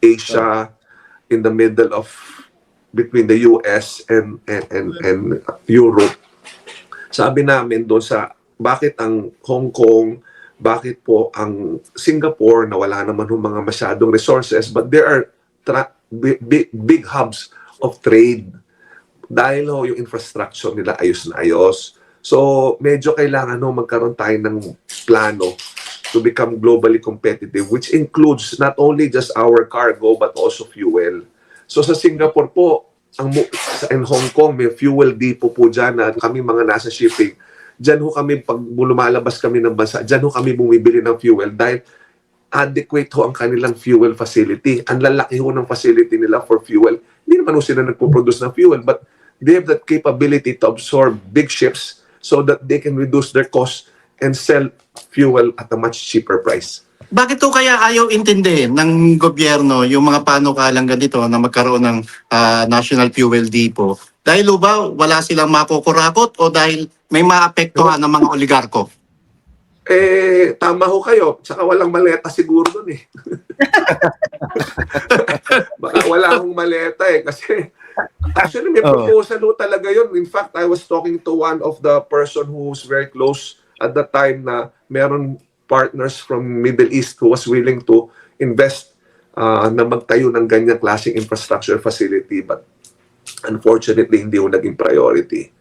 Asia, in the middle of between the US and Europe. Sabi namin doon sa bakit ang Hong Kong, bakit po ang Singapore na wala naman mga masyadong resources, but there are big hubs of trade dahil yung infrastructure nila ayos na ayos. So medyo kailangan magkaroon tayo ng plano to become globally competitive, which includes not only just our cargo but also fuel. So sa Singapore po, in Hong Kong, may fuel depot po dyan na kami mga nasa shipping. Dyan ho kami, pag lumalabas kami ng bansa, dyan ho kami bumibili ng fuel dahil adequate ho ang kanilang fuel facility. Ang lalaki ho ng facility nila for fuel. Hindi naman ho sila nagpo-produce ng fuel, but they have that capability to absorb big ships so that they can reduce their cost and sell fuel at a much cheaper price. Bakit to kaya ayaw intindihin ng gobyerno yung mga panukalang ganito na magkaroon ng National Fuel Depot? Dahil ba wala silang makukurakot o dahil may maapektuhan ng mga oligarko? Tama ho kayo. Tsaka walang maleta siguro dun eh. Baka wala akong maleta eh. Kasi actually may proposal ho talaga yun. In fact, I was talking to one of the person who's very close at the time na meron partners from Middle East who was willing to invest na magtayo ng ganyang klaseng infrastructure facility, but unfortunately hindi ho naging priority.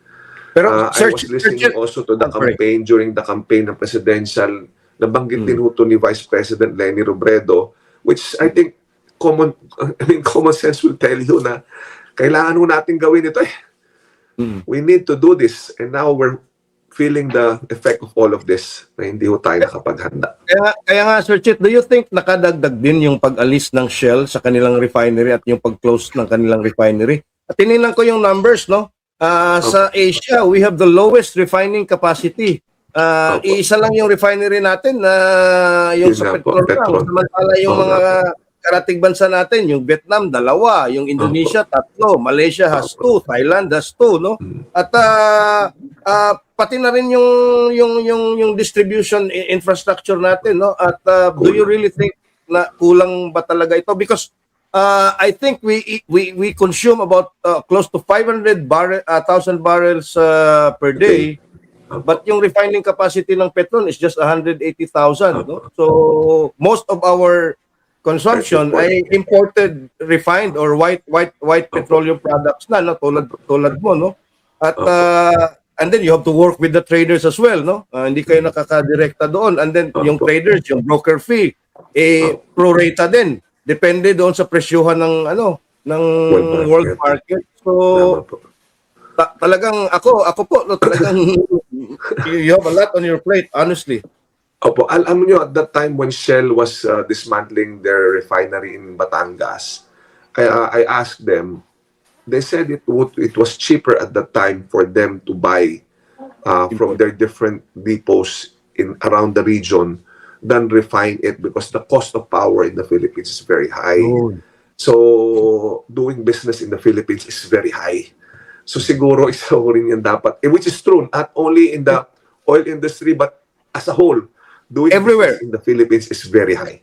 Pero I was listening also to the campaign, during the campaign ng presidential, nabanggit din ho to ni Vice President Leni Robredo, which I think common sense will tell you na kailangan ho natin gawin ito eh. We need to do this, and now we're feeling the effect of all of this na hindi ho tayo nakapaghanda. Kaya nga, Sir Chit, do you think nakadagdag din yung pag-alis ng Shell sa kanilang refinery at yung pag-close ng kanilang refinery? At tinignan ko yung numbers, no? Sa Asia, we have the lowest refining capacity. Isa lang yung refinery natin na yung sa petrol. Samantala yung mga karatig bansa natin, yung Vietnam, 2, yung Indonesia, 3, Malaysia has 2, Thailand has 2, no? At pati na rin yung distribution infrastructure natin, no? At do you really think na kulang ba talaga ito? Because I think we consume about close to 500,000 barrels per day. But yung refining capacity ng Petron is just 180,000, no? So most of our consumption ay imported refined or white petroleum products na, no? tulad mo, no? At and then you have to work with the traders as well, no? Hindi kayo nakakadirekta doon, and then yung traders, yung broker fee prorata din, depende doon sa presyuhan ng world market. So talagang ako po no, talagang you have a lot on your plate, honestly. Opo, alam niyo, at that time when Shell was dismantling their refinery in Batangas, I asked them, they said it was cheaper at that time for them to buy from their different depots around the region than refine it because the cost of power in the Philippines is very high. So doing business in the Philippines is very high. So siguro isa ko rin yan dapat, which is true, not only in the oil industry, but as a whole, doing Everywhere. business in the Philippines is very high.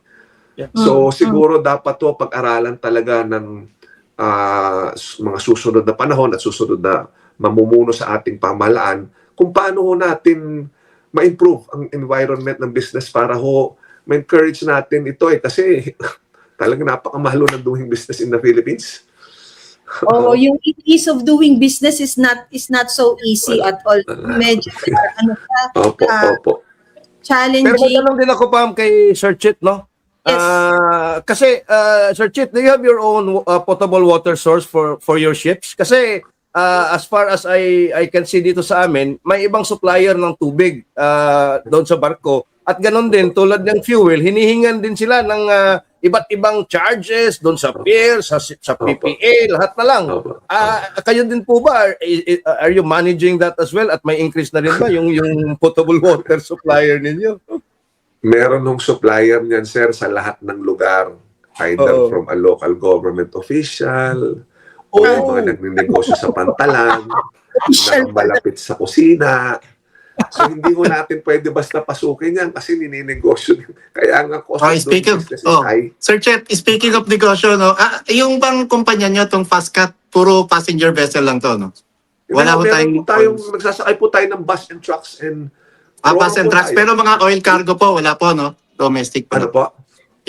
Yeah. So siguro dapat to pag-aralan talaga ng mga susunod na panahon at susunod na mamumuno sa ating pamahalaan kung paano ho natin ma-improve ang environment ng business para ho ma-encourage natin ito kasi talagang napakamahal ho ng doing business in the Philippines. Oh, yung ease of doing business is not so easy at all. Medyo Opo, opo. challenging. Pero may tanong din ako, Pam, kay Sir Chit, no? Yes. Kasi, Sir Chit, do you have your own potable water source for your ships? Kasi, as far as I can see dito sa amin, may ibang supplier ng tubig doon sa barko. At ganun din, tulad ng fuel, hinihingan din sila ng iba't ibang charges doon sa pier, sa PPA, lahat na lang. Kayo din po ba, are you managing that as well? At may increase na rin ba yung potable water supplier ninyo? Meron ng supplier niyan, sir, sa lahat ng lugar. Either from a local government official, o yung mga nagninegosyo sa pantalan, na malapit sa kusina. So hindi ho natin pwede basta pasukin yan kasi nininegosyo. Kaya nga cost of doing business is high. Sir Chet, speaking of negosyo, no, yung bang kumpanya nyo, itong Fastcat, puro passenger vessel lang to, no? Wala ho tayong nagsasakay po tayo ng bus and trucks and bus and trucks, pero mga oil cargo po, wala po, no? Domestic po. ano po?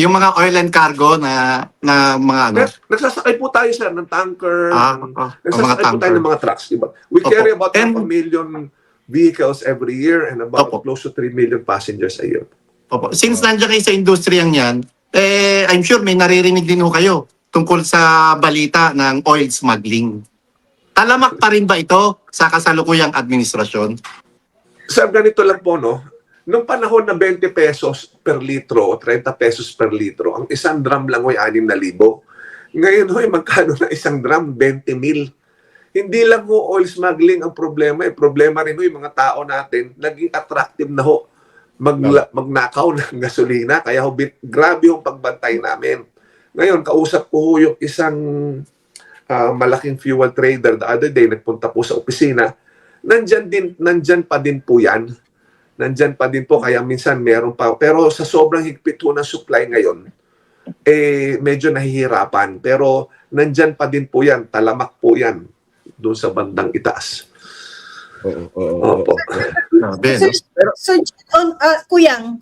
Yung mga oil and cargo na mga ano. Nagsasakay po tayo, sir, ng tanker. Nagsasakay mga po tayo ng mga trucks, diba? We carry about And 500,000 vehicles every year and about close to 3 million passengers a year. Since nandiyan kayo sa industriyang yan, I'm sure may naririnig din ho kayo tungkol sa balita ng oil smuggling. Talamak pa rin ba ito sa kasalukuyang administrasyon? Sir, ganito lang po, no? Noong panahon na 20 pesos per litro o 30 pesos per litro, ang isang drum lang ay 6,000. Ngayon, magkano na isang drum? 20,000. Hindi lang ho oil smuggling ang problema. Problema rin ho yung mga tao natin. Naging attractive na ho magnakaw ng gasolina. Kaya ho, grabe yung pagbantay namin. Ngayon, kausap ko ho yung isang malaking fuel trader the other day. Nagpunta po sa opisina. Nandyan pa din po yan. Nandyan pa din po. Kaya minsan meron pa. Pero sa sobrang higpit ho ng supply ngayon, medyo nahihirapan. Pero nandyan pa din po yan. Talamak po yan doon sa bandang itaas. Opo. So, Kuyang,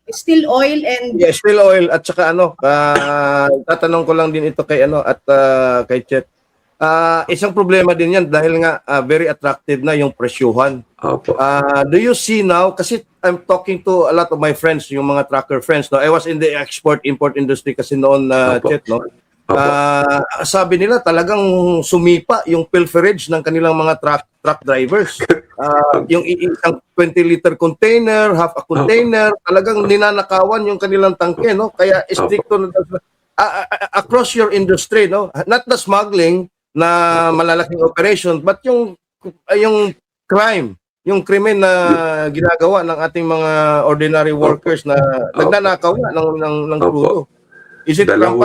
still oil and... Yeah, still oil at saka tatanong ko lang din ito kay kay Chet. Isang problema din yan dahil nga very attractive na yung presyuhan. Opo. Do you see now, kasi I'm talking to a lot of my friends, yung mga trucker friends, no? I was in the export-import industry kasi noon, Chet, no? Sabi nila talagang sumipa yung pilferage ng kanilang mga truck drivers. Yung isang 20-liter container, half a container, talagang ninanakawan yung kanilang tangke, no? Kaya stricto na across your industry, no? Not the smuggling na malalaking operation, but yung crime, yung krimen na ginagawa ng ating mga ordinary workers na nagnanakaw ng crudo. Dala ho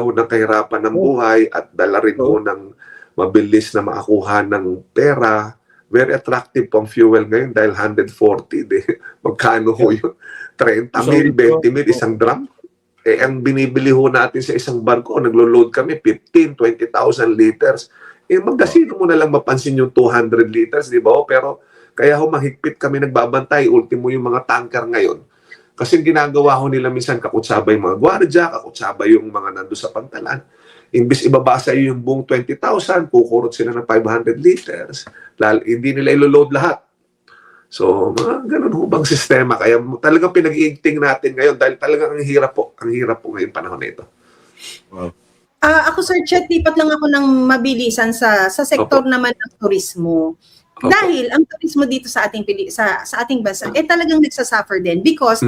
ng kahirapan ng buhay at dala rin ho ng mabilis na makakuha ng pera. Very attractive pong fuel ngayon dahil 140. Magkano ho yun? 30,000, 20,000 isang drum? Ang binibili ho natin sa isang barko, naglo-load kami 15, 20,000 liters. Magkasino mo na lang mapansin yung 200 liters, di ba? Pero kaya ho mahigpit kami nagbabantay. Ultimo yung mga tanker ngayon. Kasi ginagawa ho nila minsan kakutsaba yung mga gwardya, kakutsaba yung mga nando sa pantalan. Imbis ibabasa yung buong 20,000, kukurot sila ng 500 liters. Hindi nila ilo-load lahat. So, mga ganun ho bang sistema. Kaya talagang pinag-iigting natin ngayon dahil talagang ang hirap po ngayon panahon na ito. Wow. Ako, Sir Chet, lipat lang ako ng mabilisan sa sektor naman ng turismo. Dahil ang turismo dito sa ating bansa talagang nagsasuffer din because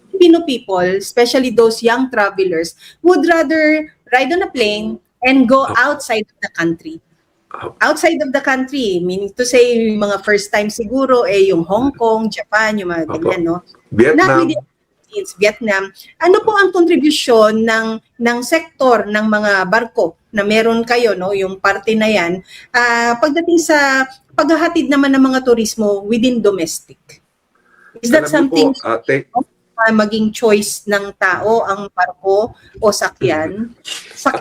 Filipino people, especially those young travelers, would rather ride on a plane and go outside of the country. Outside of the country, meaning to say, yung mga first time siguro yung Hong Kong, Japan, yung mga ganyan, no? Vietnam. Not within the Philippines, Vietnam. Ano po ang kontribusyon ng sektor ng mga barko na meron kayo, no, yung parte na yan, pagdating sa paghahatid naman ng mga turismo within domestic? Is that Alam niyo something po, maging choice ng tao ang barko o sakyan?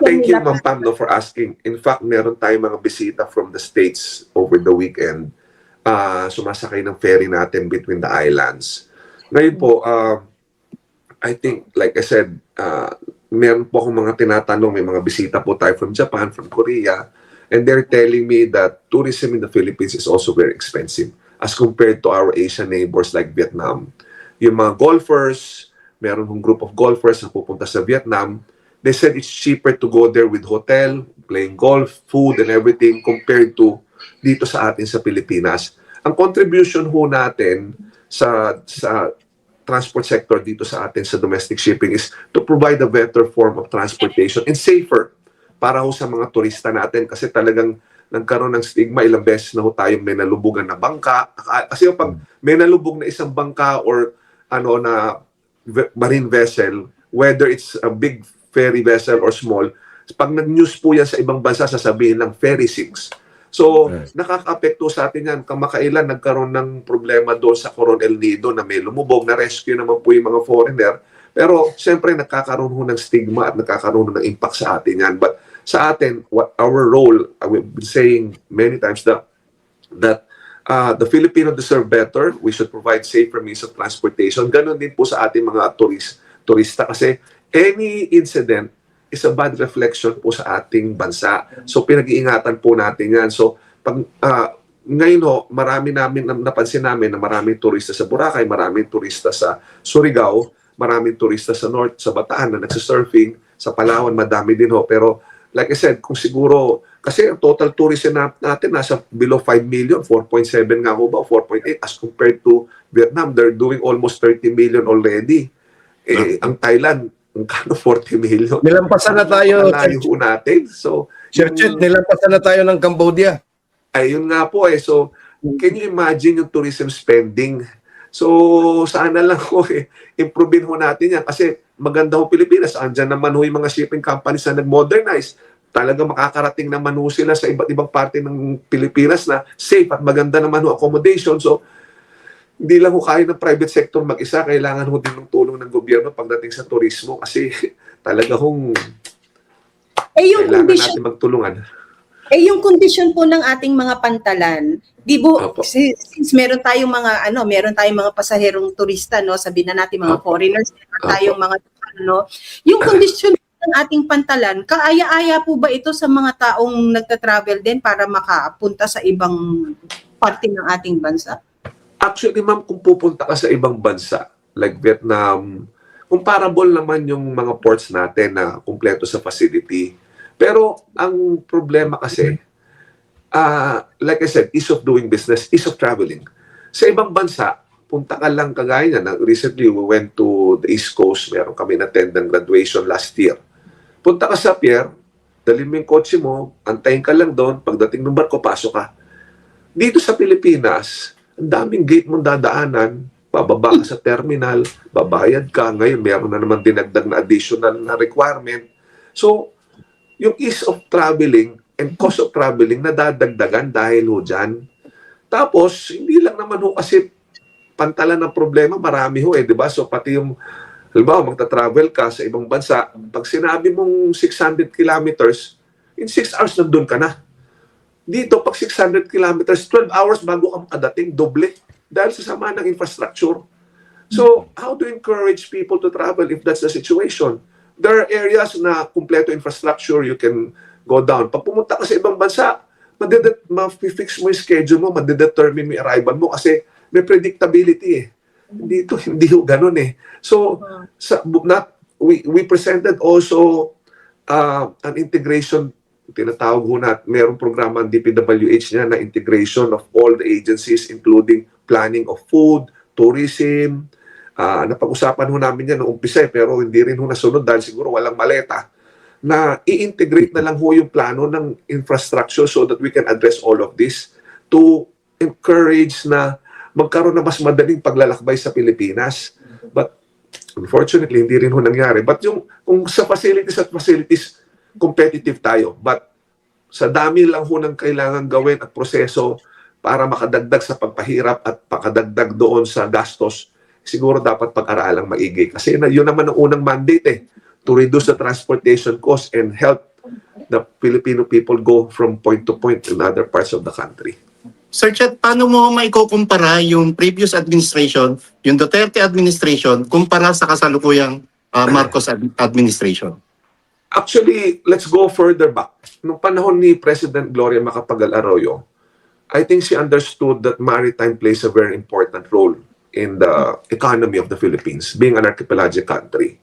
thank you, nila Ma'am Pam, no, for asking. In fact, meron tayong mga bisita from the States over the weekend. Sumasakay ng ferry natin between the islands. Ngayon po, I think, like I said, meron po akong mga tinatanong, may mga bisita po tayo from Japan, from Korea, and they're telling me that tourism in the Philippines is also very expensive as compared to our Asian neighbors like Vietnam. Yung mga golfers, meron ng group of golfers na pupunta sa Vietnam, they said it's cheaper to go there with hotel, playing golf, food, and everything compared to dito sa atin sa Pilipinas. Ang contribution ho natin sa transport sector dito sa atin sa domestic shipping is to provide a better form of transportation and safer para ho sa mga turista natin kasi talagang nagkaroon ng stigma, ilang beses na ho tayong may nalubugan na bangka. Kasi pag may nalubog na isang bangka or na marine vessel, whether it's a big ferry vessel or small, pag nag-news po yan sa ibang bansa, sasabihin ng ferry sinks. So, nakaka-apekto sa atin yan. Kamakailan nagkaroon ng problema doon sa Coronel Nido na may lumubog, na-rescue naman po yung mga foreigner. Pero, siyempre, nagkakaroon ho ng stigma at nagkakaroon ng impact sa atin yan. But sa atin, what our role, we've been saying many times that the Filipino deserve better. We should provide safer means of transportation. Ganon din po sa ating mga turista kasi any incident is a bad reflection po sa ating bansa. So pinag-iingatan po natin yan. So pag ngayon ho, napansin namin na maraming turista sa Boracay, maraming turista sa Surigao, maraming turista sa North, sa Bataan na nagsisurfing, sa Palawan madami din ho. Pero like I said, kung siguro, kasi ang total tourism natin nasa below 5 million, 4.7 nga ho ba, 4.8 as compared to Vietnam, they're doing almost 30 million already. Ang Thailand, ang kano 40 million. Nilampasan na tayo. Malayo ho natin. So, Churchet, nilampasan na tayo ng Cambodia. Ayun nga po So, can you imagine yung tourism spending? So, sana lang ho improvein ho natin yan. Kasi maganda ho Pilipinas. Andyan naman ho yung mga shipping companies na nag-modernize. Talaga makakarating naman ho sila sa iba't ibang parte ng Pilipinas na safe at maganda naman ho accommodation. So, hindi lang ho kaya ng private sector mag-isa. Kailangan ho din ng tulong ng gobyerno pagdating sa turismo. Kasi talaga hong yung kailangan condition, natin magtulungan. yung condition po ng ating mga pantalan, di bo, Opo. since meron tayong mga pasaherong turista, no, sabihin na natin mga Opo. foreigners, meron tayong mga yung condition ng ating pantalan, kaaya-aya po ba ito sa mga taong nagta-travel din para makapunta sa ibang parte ng ating bansa? Actually, ma'am, kung pupunta ka sa ibang bansa, like Vietnam, comparable naman yung mga ports natin na kumpleto sa facility. Pero ang problema kasi, like I said, ease of doing business, ease of traveling. Sa ibang bansa, punta ka lang kagaya na. Recently, we went to the East Coast. Meron kami na-attend ng graduation last year. Punta ka sa pier, dalhin mo yung kotse mo, antayin ka lang doon, pagdating ng barko, pasok ka. Dito sa Pilipinas, ang daming gate mong dadaanan, bababa ka sa terminal, babayad ka. Ngayon, meron na naman dinagdag na additional na requirement. So, yung ease of traveling and cost of traveling nadadagdagan dahil ho dyan. Tapos, hindi lang naman ho kasi pantalan ng problema, marami ho di ba? So, pati yung, halimbawa, magta-travel ka sa ibang bansa, pag sinabi mong 600 kilometers, in 6 hours nandun ka na. Dito, pag 600 kilometers, 12 hours bago ka makadating, doble. Dahil sa sama ng infrastructure. So, how to encourage people to travel if that's the situation? There are areas na kumpleto infrastructure, you can go down. Pag pumunta ka sa ibang bansa, ma-fix mo yung schedule mo, ma-determine mo yung arrival mo kasi may predictability Dito, hindi ho ganun So, we presented also an integration, tinatawag ho na, merong programa ang DPWH niya na integration of all the agencies including planning of food, tourism. Napag-usapan ho namin yan noong umpisa pero hindi rin ho nasunod dahil siguro walang maleta na i-integrate na lang ho yung plano ng infrastructure so that we can address all of this to encourage na magkaroon na mas madaling paglalakbay sa Pilipinas. But Unfortunately, hindi rin ho nangyari. But kung sa facilities, competitive tayo. But sa dami lang ho ng kailangan gawin at proseso para makadagdag sa pagpahirap at makadagdag doon sa gastos, siguro dapat pag-aralang maigi. Kasi yun naman ang unang mandate to reduce the transportation cost and help the Filipino people go from point to point in other parts of the country. Sir Chet, paano mo maikukumpara yung previous administration, yung Duterte administration, kumpara sa kasalukuyang Marcos administration? Actually, let's go further back. Nung panahon ni President Gloria Macapagal Arroyo, I think she understood that maritime plays a very important role in the economy of the Philippines, being an archipelagic country.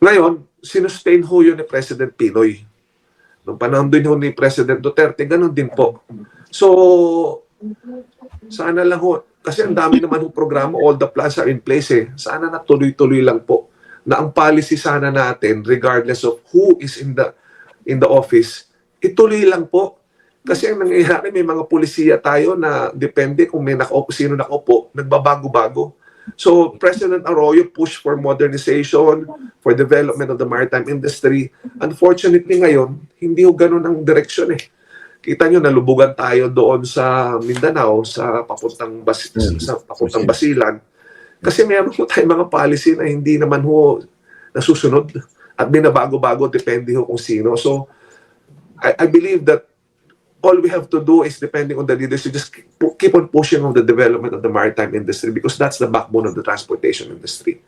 Ngayon, sinustain ho yun ni President Pinoy. Nung panahon din ho ni President Duterte, ganun din po. So, sana lang ho, kasi ang dami naman ho programa, all the plans are in place Sana na tuloy-tuloy lang po na ang policy sana natin, regardless of who is in the office, ituloy lang po. Kasi ang nangyayari, may mga pulisiya tayo na depende kung may sino nakaupo, nagbabago-bago. So, President Arroyo pushed for modernization, for development of the maritime industry. Unfortunately ngayon, hindi ho ganun ang direksyon Kita nyo, nalubugan tayo doon sa Mindanao, sa papuntang Basilan. Kasi meron po tayong mga policy na hindi naman ho nasusunod at binabago-bago, depende ho kung sino. So, I believe that all we have to do is, depending on the leadership, just keep on pushing on the development of the maritime industry because that's the backbone of the transportation industry.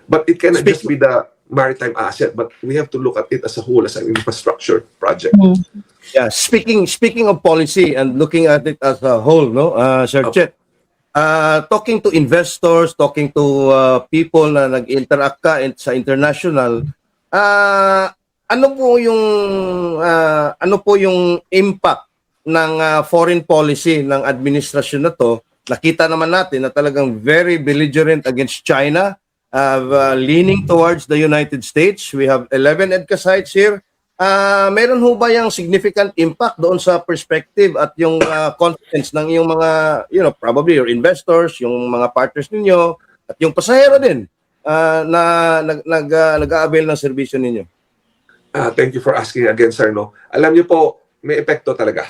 But it cannot just be the maritime asset, but we have to look at it as a whole, as an infrastructure project. Yeah, speaking of policy and looking at it as a whole, no, Sir Chet, talking to investors, talking to people na nag-interact ka sa international, ano po yung impact ng foreign policy ng administrasyon na to? Nakita naman natin na talagang very belligerent against China, leaning towards the United States. We have 11 EDCA sites here. Meron ho ba yung significant impact doon sa perspective at yung confidence ng yung mga, probably your investors, yung mga partners ninyo, at yung pasahero din na nag-a-avail ng serbisyo ninyo? Thank you for asking again, sir. No? Alam niyo po, may epekto talaga.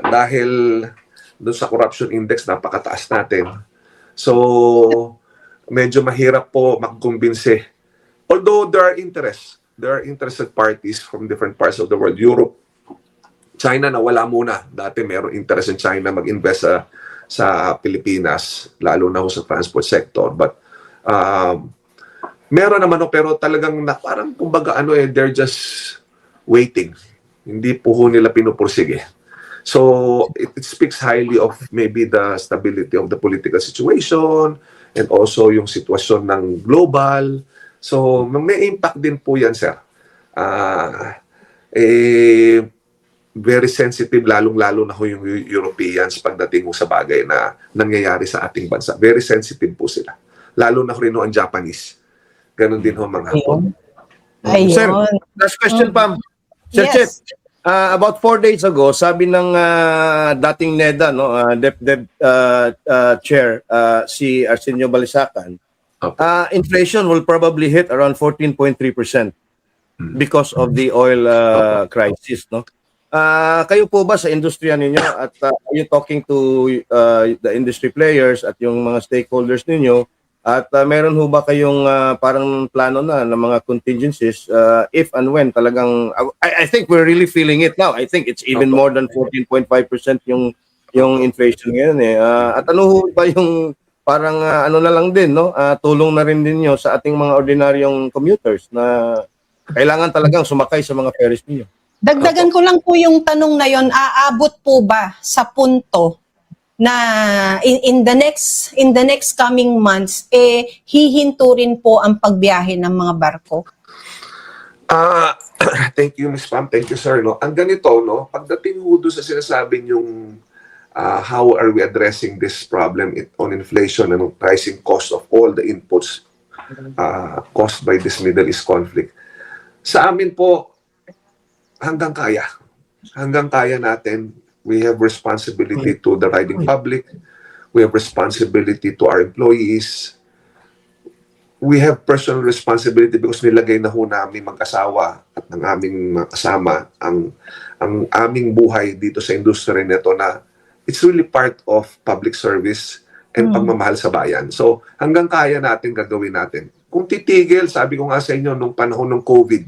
Dahil doon sa corruption index, napakataas natin. So, medyo mahirap po magkumbinse. Although there are interested parties from different parts of the world. Europe, China na wala muna. Dati meron interest in China mag-invest sa Pilipinas, lalo na ho sa transport sector. But meron naman pero talagang parang kumbaga they're just waiting. Hindi po ho nila pinupursige. So it speaks highly of maybe the stability of the political situation and also yung sitwasyon ng global. So may impact din po yan, sir. Very sensitive, lalong-lalo na ho yung Europeans pagdating sa bagay na nangyayari sa ating bansa. Very sensitive po sila. Lalo na rin ho ang Japanese. Ganon din ho mga Hapon. Ayun. Sir, last question, Pam. Sir Chet, about 4 days ago, sabi ng dating NEDA, DepDep Chair, si Arsenio Balisacan, inflation will probably hit around 14.3% because of the oil crisis. No? Kayo po ba sa industriya ninyo at are you talking to the industry players at yung mga stakeholders ninyo? At meron ho ba kayong parang plano na ng mga contingencies if and when talagang I think we're really feeling it now. I think it's even more than 14.5% yung inflation ngayon At ano ho ba yung parang na lang din tulong na rin ninyo sa ating mga ordinaryong commuters na kailangan talagang sumakay sa mga ferries niyo? Dagdagan ko lang po yung tanong na yon, aabot po ba sa punto na in the next coming months hihinto rin po ang pagbiyahe ng mga barko? Thank you, Ms. Pam. Thank you, sir. No? Ang ganito, pagdating ho doon sa sinasabi yung how are we addressing this problem on inflation and pricing cost of all the inputs caused by this Middle East conflict. Sa amin po, hanggang kaya natin. We have responsibility to the riding public. We have responsibility to our employees. we have personal responsibility because nilagay na ho namin mag-asawa at ng aming mga kasama ang aming buhay dito sa industriya nito na it's really part of public service and pagmamahal sa bayan. So hanggang kaya natin gagawin natin. Kung titigil, sabi ko nga sa inyo nung panahon ng COVID,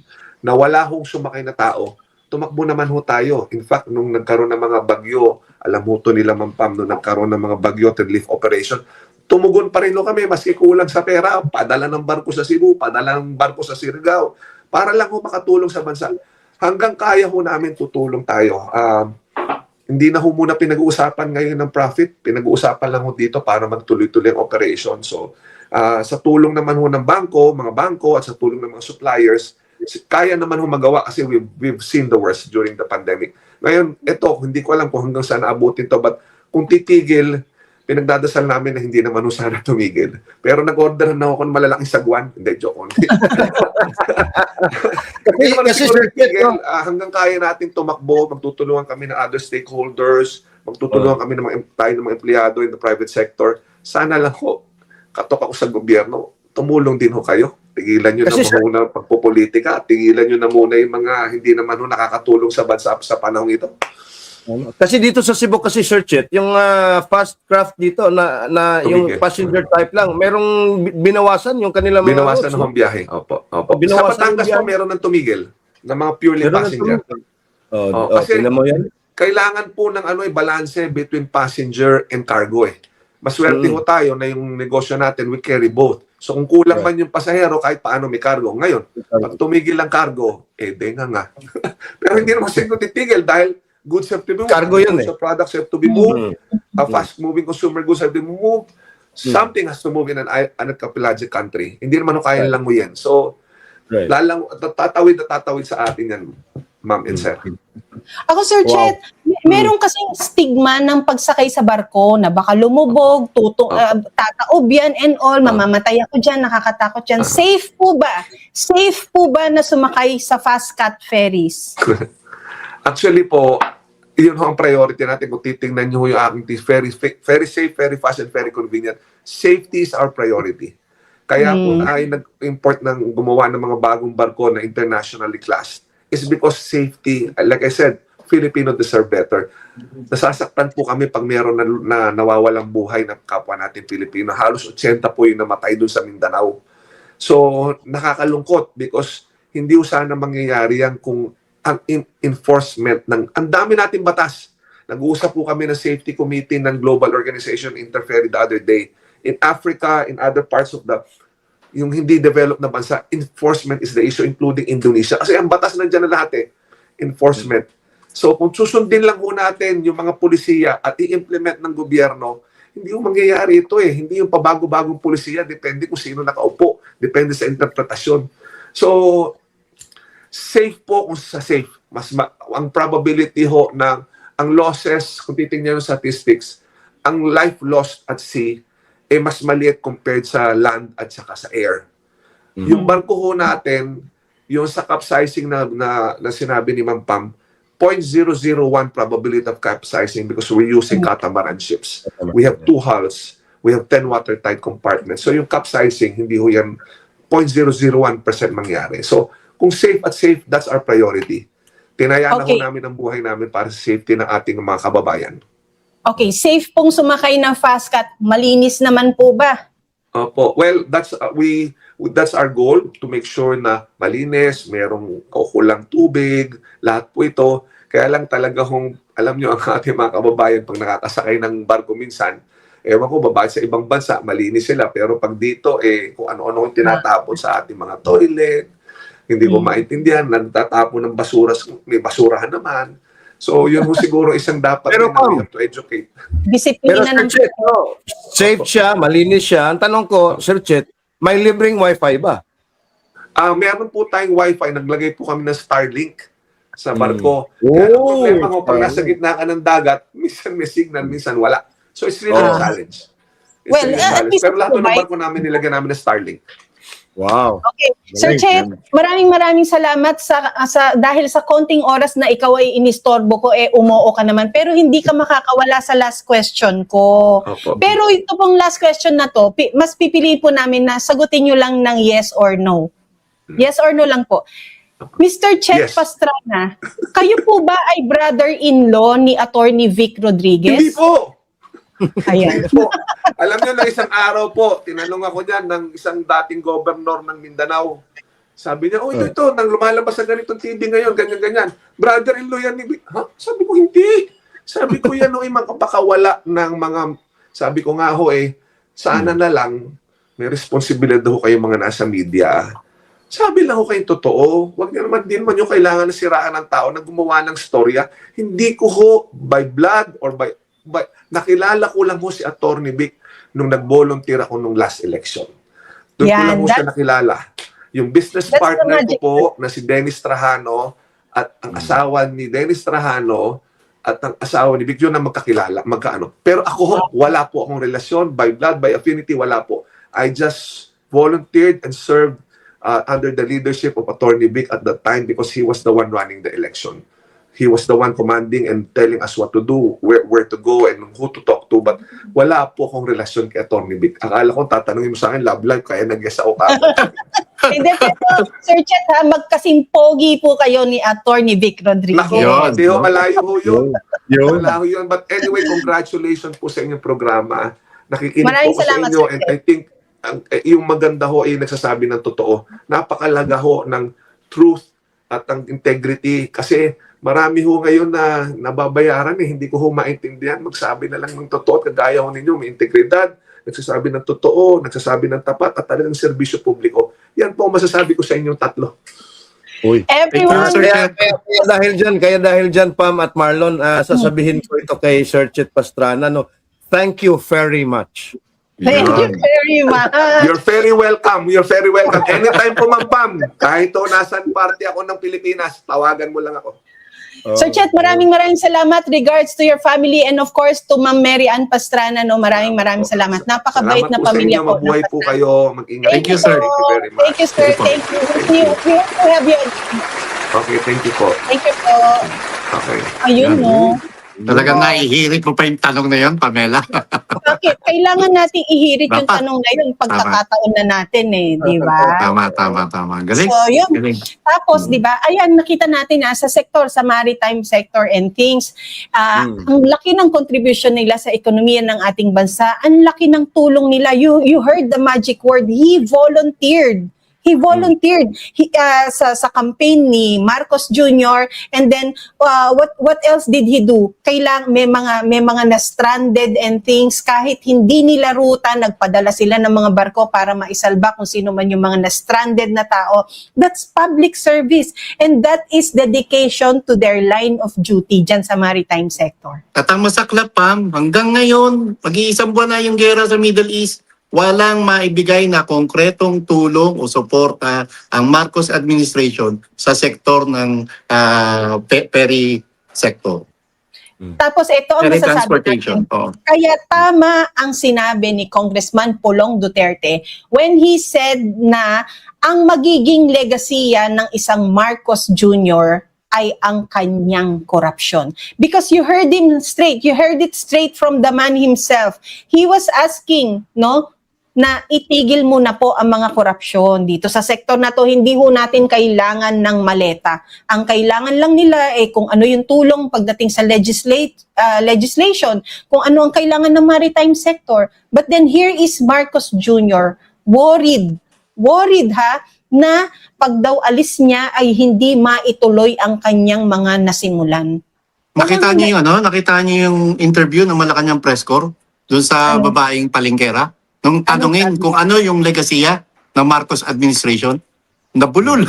na wala hong sumakay na tao, tumakbo naman ho tayo. In fact, nung nagkaroon ng mga bagyo, alam mo to nila Ma'am Pam, nung nagkaroon ng mga bagyo at relief operation, tumugon pa rin ho kami, maski kulang sa pera, padala ng barko sa Cebu, padala ng barko sa Siargao, para lang ho makatulong sa bansa. Hanggang kaya ho namin tutulong tayo. Hindi na ho muna pinag-uusapan ngayon ng profit, pinag-uusapan lang ho dito para magtuloy-tuloy ang operation. So, sa tulong naman ho ng mga bangko at sa tulong ng mga suppliers, kaya naman ho magawa kasi we've seen the worst during the pandemic. Ngayon, ito, hindi ko alam kung hanggang saan naabutin to, but kung titigil, pinagdadasal namin na hindi naman ho sana tumigil. Pero nag-order na ako ng malalaking sagwan. Hindi, joke on. Hindi naman kasi siguro Sir Jet, titigil. Hanggang kaya natin tumakbo, magtutulungan kami ng other stakeholders, magtutulungan kami ng tayo ng mga empleyado in the private sector. Sana lang ho, katok ako sa gobyerno, tumulong din ho kayo. Tigilan nyo Kasi na muna pagpopolitika. Tigilan nyo na muna yung mga hindi naman ho nakakatulong sa bansa sa panahong ito. Kasi dito sa Cebu kasi, Sir Chet, yung fast craft dito na yung Tumigil. passenger type lang, merong binawasan yung kanilang mga Binawasan routes, na no? ang biyahe. Opo. Sa Binawasan Batangas yung po biyahe. meron ng tumigil na mga purely Meron ng passenger. Kasi tingnan mo yan. kailangan po ng balanse between passenger and cargo eh. Maswerte ho tayo na yung negosyo natin, we carry both. So kung kulang man yung pasahero, kahit paano may cargo. Ngayon, pag tumigil ang cargo, nga. Pero hindi naman siguro titigil dahil goods have to be moved. Cargo yun eh. So products have to be moved. Fast-moving consumer goods have to be moved. Something has to move in an archipelagic country. Hindi naman kaya lang mo yan. So, Right. tatawid sa atin yan, ma'am and sir. Ako, Sir Chet, meron kasing stigma ng pagsakay sa barko na baka lumubog, tataob yan and all, mamamatay ako dyan, nakakatakot yan. Safe po ba? Safe po ba na sumakay sa fast cat ferries? Actually po, yun ho ang priority natin. Kung titingnan nyo yung aking very safe, very fast, and very convenient. Safety is our priority. Kaya po ay nag-import gumawa ng mga bagong barko na internationally classed is because safety, like I said, Filipino deserve better. Nasasaktan po kami pag meron na nawawalang buhay na kapwa natin Pilipino. Halos 80 po yung namatay dun sa Mindanao. So, nakakalungkot because hindi sana mangyayari yan kung ang enforcement ang dami nating batas. Nag-uusap po kami ng safety committee ng Global Organization Interferry the other day. In Africa, in other parts of yung hindi developed na bansa, enforcement is the issue, including Indonesia. Kasi ang batas nandiyan na lahat eh, enforcement. So kung susundin lang po natin yung mga polisiya at i-implement ng gobyerno, hindi yung mangyayari ito eh. Hindi yung pabago-bagong polisiya, depende kung sino nakaupo, depende sa interpretasyon. So, safe po kung sa safe. Ang probability ho ng ang losses, kung titingnan yung statistics, ang life lost at sea, mas maliit compared sa land at saka sa air. Yung barko ho natin, yung sa capsizing na sinabi ni Ma'am Pam, 0.001 probability of capsizing because we're using catamaran ships. We have 2 hulls. We have 10 watertight compartments. So yung capsizing, hindi ho yan 0.001% mangyari. So kung safe, that's our priority. Tinayaan ho namin ang buhay namin para sa safety ng ating mga kababayan. Okay, safe pong sumakay ng fast cat. Malinis naman po ba? Opo. Well, that's our goal to make sure na malinis, merong kukulang tubig, lahat po ito. Kaya lang talaga alam nyo ang ating mga kababayan pag nakakasakay ng barko minsan, ewan ko, babae sa ibang bansa, malinis sila. Pero pag dito, kung ano-ano yung tinatapon sa ating mga toilet, hindi ko maintindihan, nagtatapon ng basura, may basurahan naman. So, yun siguro isang dapat Pero, din na we have to educate. Pero Disiplina Sir ng Chet, safe siya, malinis siya. Ang tanong ko, Sir Chet, may libreng wifi ba? Meron po tayong wifi, naglagay po kami ng Starlink sa barko. Oh, Kaya ang problema ko, pag nasa gitna ka ng dagat, minsan may signal, minsan wala. So, it's really a challenge. It's Well, really a at challenge. least Pero lahat ng provide- barko namin, nilagyan namin ng Starlink. Wow. Okay. Sir Chet, maraming salamat sa dahil sa konting oras na ikaw ay inistorbo ko, umoo ka naman. Pero hindi ka makakawala sa last question ko. Opo. Pero ito pong last question na to, mas pipili po namin na sagutin nyo lang ng yes or no. Yes or no lang po. Mr. Chet Yes. Pastrana, kayo po ba ay brother-in-law ni Attorney Vic Rodriguez? Hindi po. Ayan. Hindi po. Alam niyo na isang araw po, tinanong ako niyan ng isang dating governor ng Mindanao. Sabi niya, ito, nang lumalabas sa ganitong TV ngayon, ganyan-ganyan. Brother-in-law yan ni Vic. Ha? Sabi ko, hindi. Sabi ko, yan ay makapakawala ng mga, sabi ko nga ho sana na lang, may responsibilidad ho kayo mga nasa media. Sabi lang ho kayong totoo. Huwag niyo naman, din man yung kailangan na siraan ng tao na gumawa ng storya. Hindi ko ho, by blood or by nakilala ko lang ho si Attorney Vic nung nag-volunteer ako nung last election. Doon ko Yan, lang ho siya nakilala. Yung business That's partner the ko po na si Dennis Trajano at ang asawa ni Dennis Trajano at ang asawa ni Vic yun na magkakilala, magkaano. Pero ako ho, wala po akong relasyon, by blood, by affinity, wala po. I just volunteered and served under the leadership of Attorney Vic at that time because he was the one running the election. He was the one commanding and telling us what to do, where to go, and who to talk to. But wala po akong relasyon kay Attorney Vic. Akala ko tatanungin mo sa akin, love life, kaya nag-guess ako kagad. Hindi, pero Sir Chet ha, magkasimpogi po kayo ni Attorney Vic Rodriguez. Naku, Yun. hindi ho, malayo ho yun. Yun. Malayo yun. But anyway, congratulations po sa inyong programa. Nakikinig Maraming po ko sa salamat, inyo. Sir And I think yung maganda ho ay nagsasabi ng totoo. Napakalaga ho ng truth at ng integrity. Kasi marami ho ngayon na nababayaran hindi ko ho maintindihan. Magsabi na lang ng totoo at kagaya ho ninyo, may integridad, nagsasabi ng totoo, nagsasabi ng tapat at talagang serbisyo publiko. Yan po ang masasabi ko sa inyong tatlo. Uy. Everyone, Sir Kaya, Chet. kaya dahil dyan, Pam at Marlon, sasabihin ko ito kay Sir Chet Pastrana, no, thank you very much. thank you very much. You're very welcome. You're very welcome. Anytime po, Ma'am Pam. Kahit to nasan party ako ng Pilipinas, tawagan mo lang ako. Sir Chet, maraming salamat. Regards to your family and of course to Ma'am Mary Ann Pastrana. No, maraming salamat. Napakabait Salamat na po sa pamilya inyo. po. Mabuhay po kayo. Mag-ingat. Thank you, sir. Thank you very much. Thank you, sir. Thank you. We hope to have you. Okay, thank you po. Thank you po. Okay. Ayun, no. Talagang naihirit mo pa yung tanong na yun, Pamela. Bakit? Kailangan nating ihirit yung Dapat. tanong na yun pagkakataon na natin di ba? Tama. Galing. So, yun. Galing. Tapos, di ba, ayan, nakita natin sa sector, sa maritime sector and things, ang laki ng contribution nila sa ekonomiya ng ating bansa, ang laki ng tulong nila. You heard the magic word, he volunteered. He volunteered sa campaign ni Marcos Jr. And then what else did he do? May mga na stranded and things, kahit hindi nila ruta, nagpadala sila ng mga barko para maisalba kung sino man yung mga na stranded na tao. That's public service and that is dedication to their line of duty dyan sa maritime sector. At ang masaklap, Pam, hanggang ngayon, mag-iisang buwan na yung gera sa Middle East, walang maibigay na konkretong tulong o suporta ang Marcos administration sa sektor ng ferry sector. Tapos ito ang Ferry masasabi transportation. natin. Oo. Kaya tama ang sinabi ni Congressman Pulong Duterte when he said na ang magiging legasiya ng isang Marcos Jr. ay ang kanyang korupsyon. Because you heard him straight, you heard it straight from the man himself. He was asking, na itigil muna po ang mga korupsyon dito sa sektor na to. Hindi ho natin kailangan ng maleta. Ang kailangan lang nila kung ano yung tulong pagdating sa legislation, kung ano ang kailangan ng maritime sector. But then here is Marcos Jr. worried na pag daw alis niya ay hindi maituloy ang kanyang mga nasimulan. Nakita niyo yung interview ng Malacanang press corps doon sa babaeng palengkera? Nung tanungin kung ano yung legasiya ng Marcos administration, nabulol.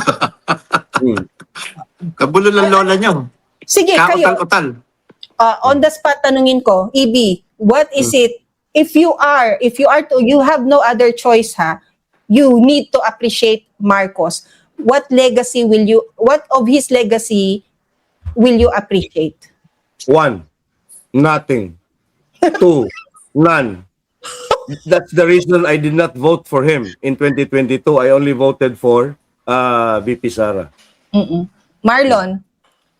Nabulol ang lola niyo. Sige, kayo. Kautal-utal. On the spot tanungin ko, EB, what is it if you have no other choice you need to appreciate Marcos. What of his legacy will you appreciate? 1, nothing. 2, none. That's the reason I did not vote for him in 2022. I only voted for VP Sara. Mm-mm. Marlon,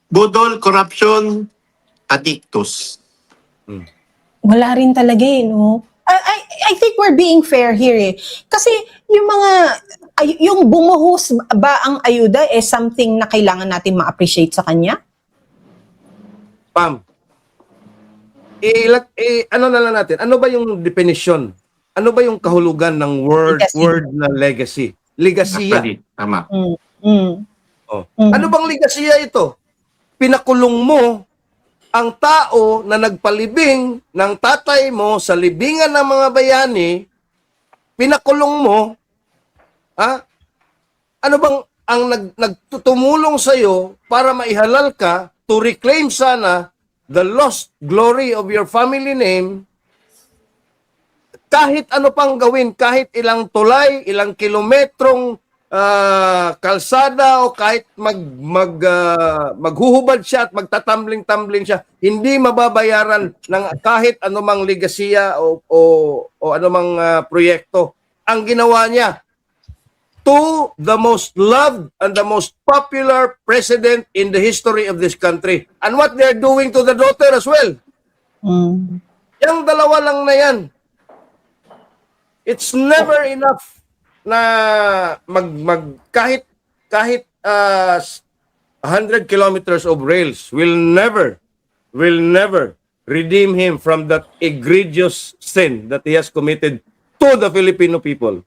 Budol, corruption, addictus. wala rin talaga eh, no? I think we're being fair here eh. Kasi yung mga, yung bumuhos ba ang ayuda eh something na kailangan natin ma-appreciate sa kanya? Pam, ano na lang natin? Ano ba yung definition? Ano ba yung kahulugan ng Legacy. word na legacy? Legasiya. Actually, tama. Oh. Ano bang legasiya ito? Pinakulong mo ang tao na nagpalibing ng tatay mo sa libingan ng mga bayani, pinakulong mo, ano bang ang nagtutumulong sa iyo para maihalal ka to reclaim sana the lost glory of your family name, kahit ano pang gawin, kahit ilang tulay, ilang kilometrong kalsada o kahit maghuhubad siya at magtatumbling-tumbling siya, hindi mababayaran ng kahit anumang legasiya o anumang proyekto. Ang ginawa niya to the most loved and the most popular president in the history of this country. And what they're doing to the daughter as well. Yung dalawa lang na yan. It's never enough na kahit 100 kilometers of rails will never redeem him from that egregious sin that he has committed to the Filipino people.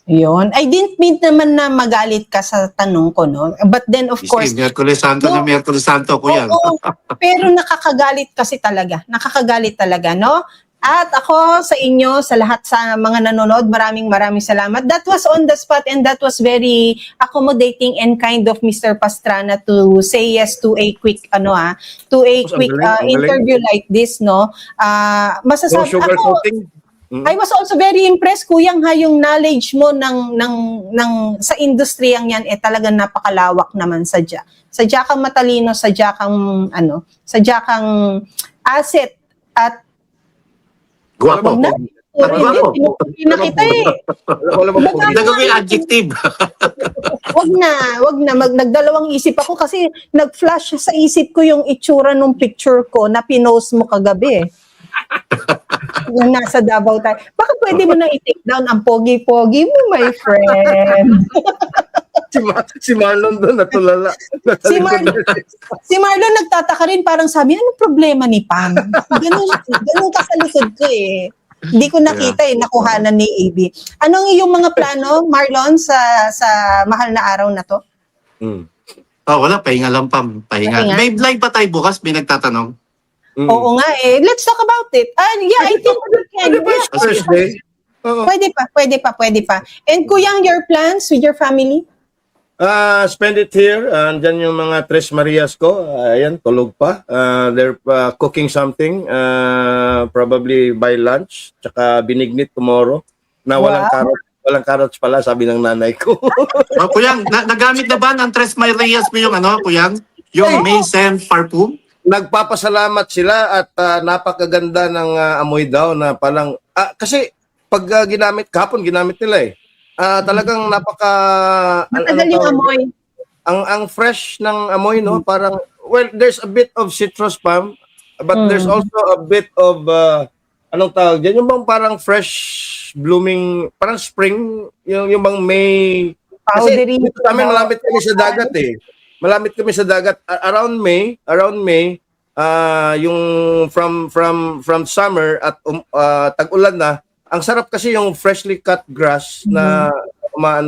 Yun. I didn't mean naman na magalit ka sa tanong ko, no? But then, of course, Miyerkules Santo na Miyerkules Santo ko yan. oo, pero nakakagalit kasi talaga. Nakakagalit talaga, no? At ako sa inyo, sa lahat sa mga nanonood, maraming salamat. That was on the spot and that was very accommodating and kind of Mr. Pastrana to say yes to a quick interview like this, no? No Masasabi sugarcoating. I was also very impressed, Kuyang, ha, yung knowledge mo ng sa industriyang yan talagang napakalawak naman sadya. Sadya kang matalino, sadya kang asset at Guwapo. wag na. Guwapo. Hindi na kita eh. Nagawin adjective. Wag na. Nagdalawang isip ako kasi nag-flash sa isip ko yung itsura nung picture ko na pinost mo kagabi eh. Yung nasa Davao tayo. Baka pwede mo na i-take down ang pogi-pogi mo, my friend. Si Marlon doon natulala. Si Marlon nagtataka rin, parang sabi, ano problema ni Pam? Ganun ka sa likod ko eh. Hindi ko nakita nakuhanan ni AB. Anong iyong mga plano, Marlon, sa mahal na araw na to? Wala, pahinga lang, Pam. Pahinga. Pahinga? May live pa tayo bukas? May nagtatanong. Oo nga eh. Let's talk about it. Yeah, I think we can. Yeah. Thursday. Pwede pa. And Kuyang, your plans with your family? Spend it here. Andyan yung mga Tres Marias ko. Ayan, tulog pa. They're cooking something. Probably by lunch. Tsaka binignit tomorrow. Na walang carrots. Walang carrots pala, sabi ng nanay ko. Kuyang, nagamit na ba ng Tres Marias mo yung Kuyang? Yung May Scent Parfum? Nagpapasalamat sila at napakaganda ng amoy daw na palang... kasi pag kahapon ginamit nila eh. Talagang Matagal yung amoy. Ang fresh ng amoy, no? Parang, well, there's a bit of citrus, Pam, but there's also a bit of, anong tawag dyan? Yung bang parang fresh blooming, parang spring, yung bang May... Powdery. Kasi dito sa amin, malapit kami sa dagat eh. Malapit kami sa dagat. Around May, yung from summer at tag-ulan na, ang sarap kasi yung freshly cut grass na umaano